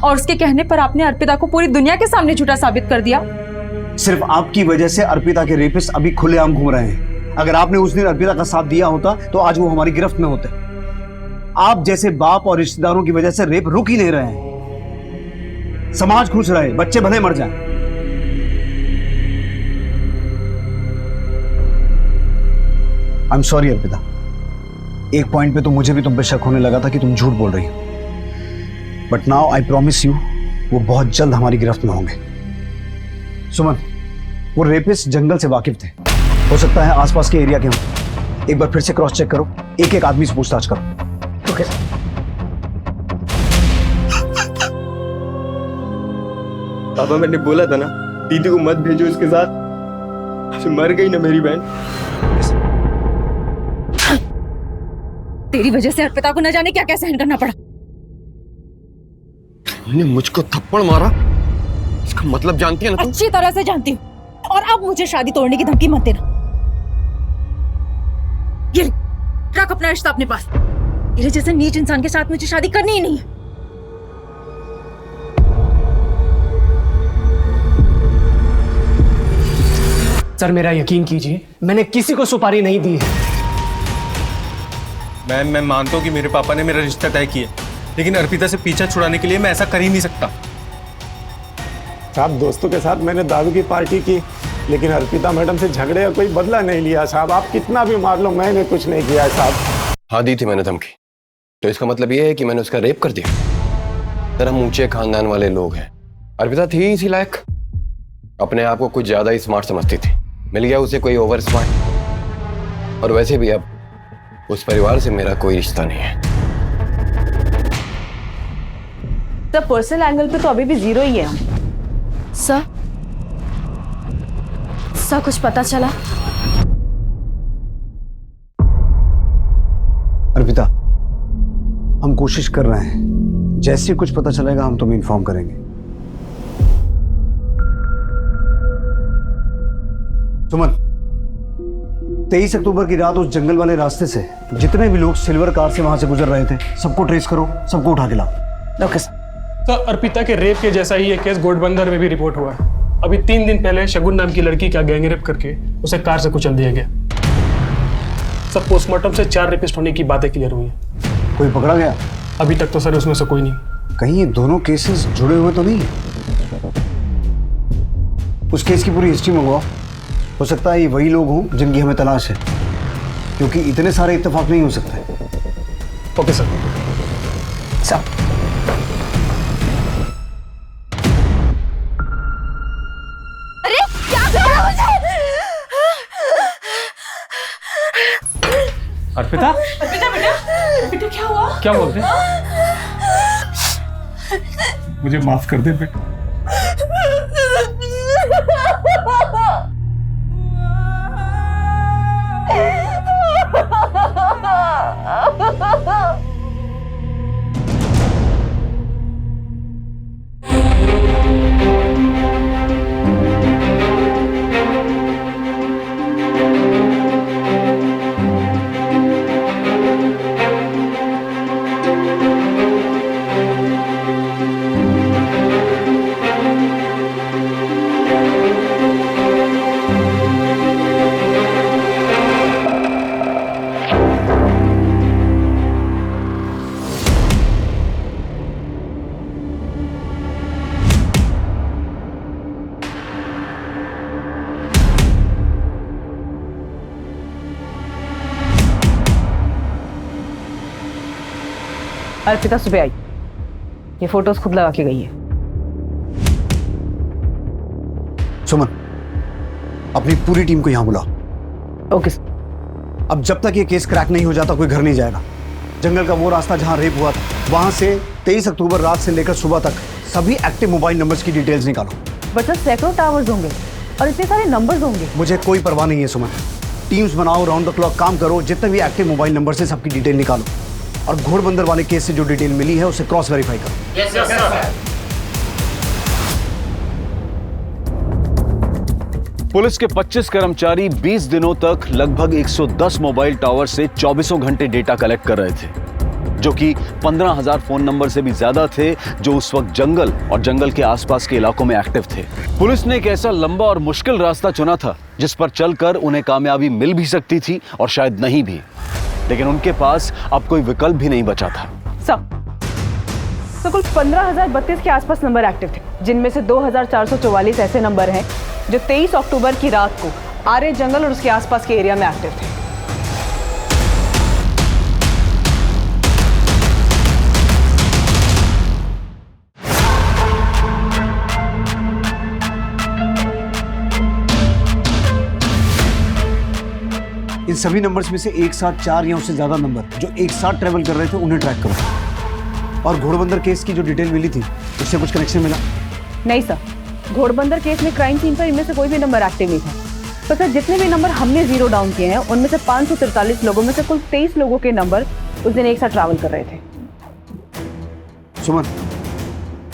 और उसके कहने पर आपने अर्पिता को पूरी दुनिया के सामने झूठा साबित कर दिया। सिर्फ आपकी वजह से अर्पिता के रेपिस्ट अभी खुलेआम घूम रहे हैं। अगर आपने उस दिन अर्पिता का साथ दिया होता तो आज वो हमारी गिरफ्त में होते। आप जैसे बाप और रिश्तेदारों की वजह से रेप रुक ही नहीं रहे हैं। समाज खुश रहे, बच्चे भले मर जाएं। आई एम सॉरी अर्पिता, एक पॉइंट पे तो मुझे भी तुम पे शक होने लगा था कि तुम झूठ बोल रही हो, but now I promise you वो बहुत जल्द हमारी गिरफ्त में होंगे। सुमन, वो रेपिस्ट जंगल से वाकिफ थे, हो सकता है आसपास के एरिया के हों। एक बार फिर से क्रॉस चेक करो, एक एक आदमी से पूछताछ करो। ओके पापा, मैंने बोला था ना दीदी को मत भेजो इसके साथ, मर गई ना मेरी बहन। तेरी वजह से अर्पिता को न जाने क्या क्या सहन करना पड़ा। तुमने मुझको थप्पड़ मारा, इसका मतलब जानती है ना तुम? अच्छी तरह से जानती हूँ, और अब मुझे शादी तोड़ने की धमकी मत देना। ये रख अपना रिश्ता अपने पास। तेरे जैसे नीच इंसान के साथ मुझे शादी करनी ही नहीं है। सर मेरा यकीन कीजिए, मैंने किसी को सुपारी नहीं दी है। मैं मानता हूँ कि मेरे पापा ने मेरा रिश्ता तय किया, लेकिन अर्पिता से पीछा छुड़ाने के लिए मैं ऐसा कर ही नहीं सकता। साहब दोस्तों के साथ मैंने दारू की पार्टी की, लेकिन अर्पिता मैडम से झगड़े का कोई बदला नहीं लिया साहब। आप कितना भी मार लो, मैंने कुछ नहीं किया साहब। हाँ दी थी मैंने धमकी, तो इसका मतलब ये है कि मैंने उसका रेप कर दिया। सर हम ऊंचे खानदान वाले लोग हैं, अर्पिता थी इसी लायक, अपने आप को कुछ ज्यादा ही स्मार्ट समझती थी, मिल गया उसे कोई ओवर स्मार्ट। और वैसे भी अब उस परिवार से मेरा कोई रिश्ता नहीं है। सर पर्सनल एंगल पे तो अभी भी 0 ही है हम। सर कुछ पता चला? अर्पिता, हम कोशिश कर रहे हैं, जैसे ही कुछ पता चलेगा हम तुम्हें इन्फॉर्म करेंगे। सुमन, 23 अक्टूबर की रात उस जंगल वाले रास्ते से जितने भी लोग सिल्वर कार से वहां से गुजर रहे थे, सबको ट्रेस करो, सबको उठा के लाओ। Okay sir. सर अर्पिता के रेप के जैसा ही एक केस घोड़बंदर में भी रिपोर्ट हुआ है। अभी 3 दिन पहले शगुन नाम की लड़की का गैंगरेप करके उसे कार से कुचल दिया गया। सब पोस्टमार्टम से 4 रेपिस्ट होने की बातें क्लियर हुई हैं। कोई पकड़ा गया? अभी तक तो सर उसमें से कोई नहीं। कहीं ये दोनों केसेस जुड़े हुए तो नहीं है? उस केस की पूरी हिस्ट्री मंगवाओ, हो सकता है ये वही लोग हों जिनकी हमें तलाश है, क्योंकि इतने सारे इत्तेफाक नहीं हो सकते। Okay sir. अरे क्या कर रहा है मुझे? अर्पिता? अर्पिता बेटा क्या हुआ? क्या बोलते? मुझे माफ कर दे बेटा। अर्पिता सुबह आई, ये फोटोज खुद लगा के गई है। सुमन, अपनी पूरी टीम को यहां बुलाओ। ओके। अब जब तक ये केस क्रैक नहीं हो जाता कोई घर नहीं जाएगा। जंगल का वो रास्ता जहां रेप हुआ था, वहां से 23 अक्टूबर रात से लेकर सुबह तक सभी एक्टिव मोबाइल नंबर्स की डिटेल्स निकालो। बच्चा सैकड़ों टावर्स होंगे और इतने सारे नंबर्स होंगे। मुझे कोई परवाह नहीं है सुमन, टीम्स बनाओ, राउंड द क्लॉक काम करो, जितने भी एक्टिव मोबाइल नंबर से सबकी डिटेल निकालो, और घोड़बंदर वाले केस से जो डिटेल मिली है उसे क्रॉस वेरीफाई करो। Yes sir. पुलिस के 25 कर्मचारी 20 दिनों तक लगभग 110 मोबाइल टावर से 24 घंटे डेटा कलेक्ट कर रहे थे, जो कि 15,000 फोन नंबर से भी ज्यादा थे जो उस वक्त जंगल और जंगल के आसपास के इलाकों में एक्टिव थे। पुलिस ने एक ऐसा लंबा और मुश्किल रास्ता चुना था जिस पर चलकर उन्हें कामयाबी मिल भी सकती थी और शायद नहीं भी, लेकिन उनके पास अब कोई विकल्प भी नहीं बचा था। तो कुल 15,032 के आसपास नंबर एक्टिव थे, जिनमें से 2,444 ऐसे नंबर हैं जो 23 अक्टूबर की रात को आर्य जंगल और उसके आसपास के एरिया में एक्टिव थे। इन सभी नंबर्स में से एक साथ 4 या उससे ज्यादा नंबर जो एक साथ ट्रेवल कर रहे थे उन्हें ट्रैक करो। और घोड़बंदर केस की जो डिटेल मिली थी उससे कुछ कनेक्शन मिला? नहीं सर, घोड़बंदर केस में क्राइम सीन पर इनमें से कोई भी नंबर एक्टिव नहीं था। तो सर जितने भी नंबर हमने जीरो डाउन किए हैं उनमें से 543 लोगों में से कुल 23 लोगों के नंबर उस दिन एक साथ ट्रैवल कर रहे थे। सुमन,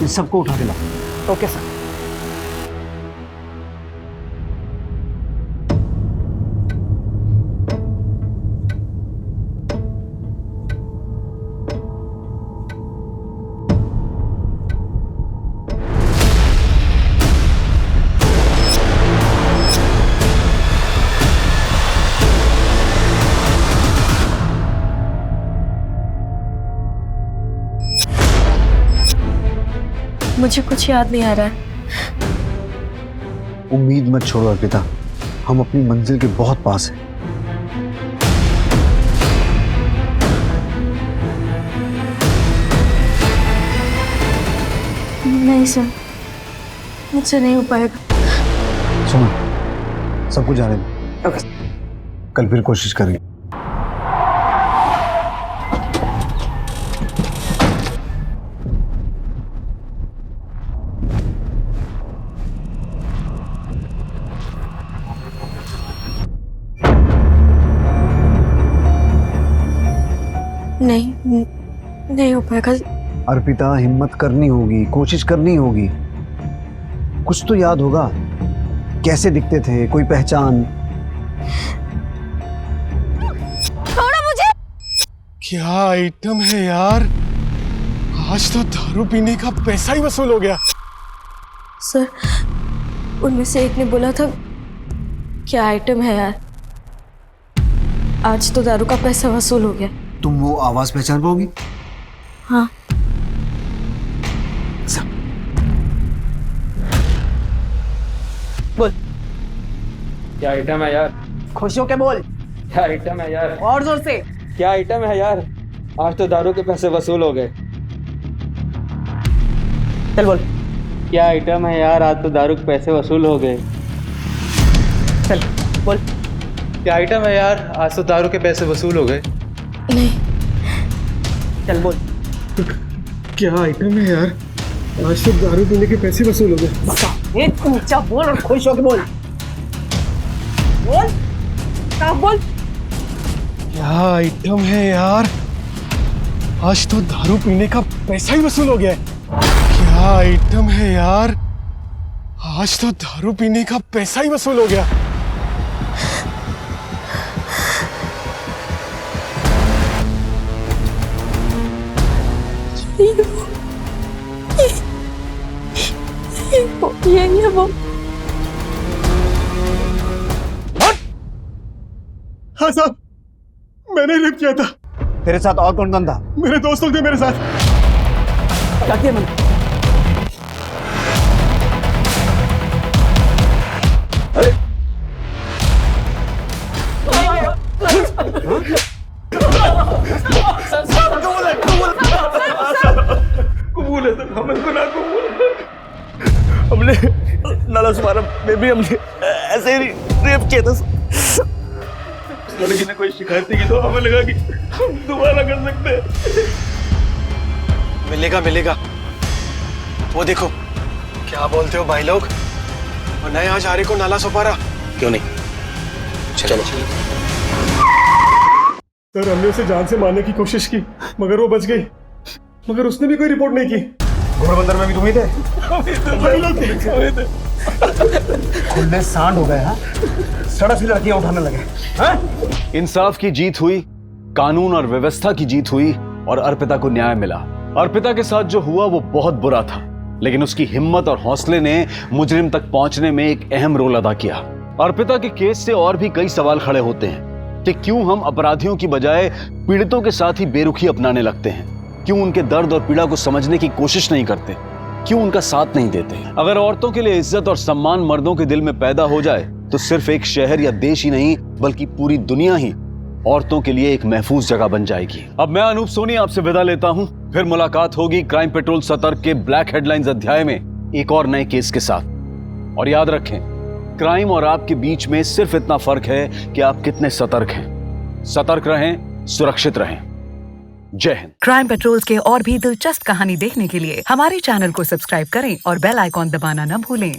इन सबको उठा के लाओ। Okay sir. मुझे कुछ याद नहीं आ रहा है। उम्मीद मत छोड़ो अर्पिता, हम अपनी मंजिल के बहुत पास हैं। नहीं सर, मुझसे नहीं हो पाएगा। सुनो, सब कुछ जाने दो, कल फिर कोशिश करेंगे। नहीं हो पाएगा। अर्पिता, हिम्मत करनी होगी, कोशिश करनी होगी। कुछ तो याद होगा, कैसे दिखते थे, कोई पहचान। छोड़ो मुझे। क्या आइटम है यार, आज तो दारू पीने का पैसा ही वसूल हो गया। सर, उनमें से एक ने बोला था क्या आइटम है यार, आज तो दारू का पैसा वसूल हो गया। तुम वो आवाज पहचान पाओगी? हाँ। बोल, क्या आइटम है यार? खुश होके बोल। क्या आइटम है यार? और जोर से। क्या आइटम है यार? आज तो दारू के पैसे वसूल हो गए। चल बोल। क्या आइटम है यार? आज तो दारू के पैसे वसूल हो गए। चल बोल। क्या आइटम है यार? आज तो दारू के पैसे वसूल हो गए। नहीं। चल बोल। क्या आइटम है यार, आज तो दारू पीने के पैसे वसूल हो गए। एक ऊंचा बोल और खुश होके बोल। बोल, साफ बोल। क्या आइटम है यार, आज तो दारू पीने का पैसा ही वसूल हो गया है। क्या आइटम है यार, आज तो दारू पीने का पैसा ही वसूल हो गया। ये वो। हाँ साहब, मैंने रेप किया था। तेरे साथ और कौन था? मेरे दोस्त लोग थे मेरे साथ। क्या किया मैंने? कबूल है सर, हमें गुनाह कबूल है। हमने नाला सुमारा में भी हमने ऐसे ही रेप किया था। लड़की ने कोई शिकायत की तो हमें लगा कि हम दोबारा कर सकते हैं। मिलेगा। वो देखो, क्या बोलते हो भाई लोग, और नए आज आरे को नाला सुपारा क्यों नहीं? चलो। सर, हमने उसे जान से मारने की कोशिश की, मगर वो बच गई। मगर उसने भी कोई रिपोर्ट नहीं की। घोड़बंदर में भी तुम ही थे? भाई लोग थे। खुले सांड हो गए। हाँ, सड़क से लड़कियां उठाने लगे। हाँ? इंसाफ की जीत हुई, कानून और व्यवस्था की जीत हुई और अर्पिता को न्याय मिला। अर्पिता के साथ जो हुआ वो बहुत बुरा था, लेकिन उसकी हिम्मत और हौसले ने मुजरिम तक पहुंचने में एक अहम रोल अदा किया। अर्पिता के केस से और भी कई सवाल खड़े होते हैं कि क्यों हम अपराधियों की बजाय पीड़ितों के साथ ही बेरुखी अपनाने लगते हैं, क्यों उनके दर्द और पीड़ा को समझने की कोशिश नहीं करते, क्यों उनका साथ नहीं देते। अगर औरतों के लिए इज्जत और सम्मान मर्दों के दिल में पैदा हो जाए तो सिर्फ एक शहर या देश ही नहीं बल्कि पूरी दुनिया ही औरतों के लिए एक महफूज जगह बन जाएगी। अब मैं अनूप सोनी आपसे विदा लेता हूं, फिर मुलाकात होगी क्राइम पेट्रोल सतर्क के ब्लैक हेडलाइंस अध्याय में एक और नए केस के साथ। और याद रखें, क्राइम और आपके बीच में सिर्फ इतना फर्क है कि आप कितने सतर्क हैं। सतर्क रहें, सुरक्षित रहें। जय हिंद। क्राइम पेट्रोल के और भी दिलचस्प कहानी देखने के लिए हमारे चैनल को सब्सक्राइब करें और बेल आइकॉन दबाना न भूलें।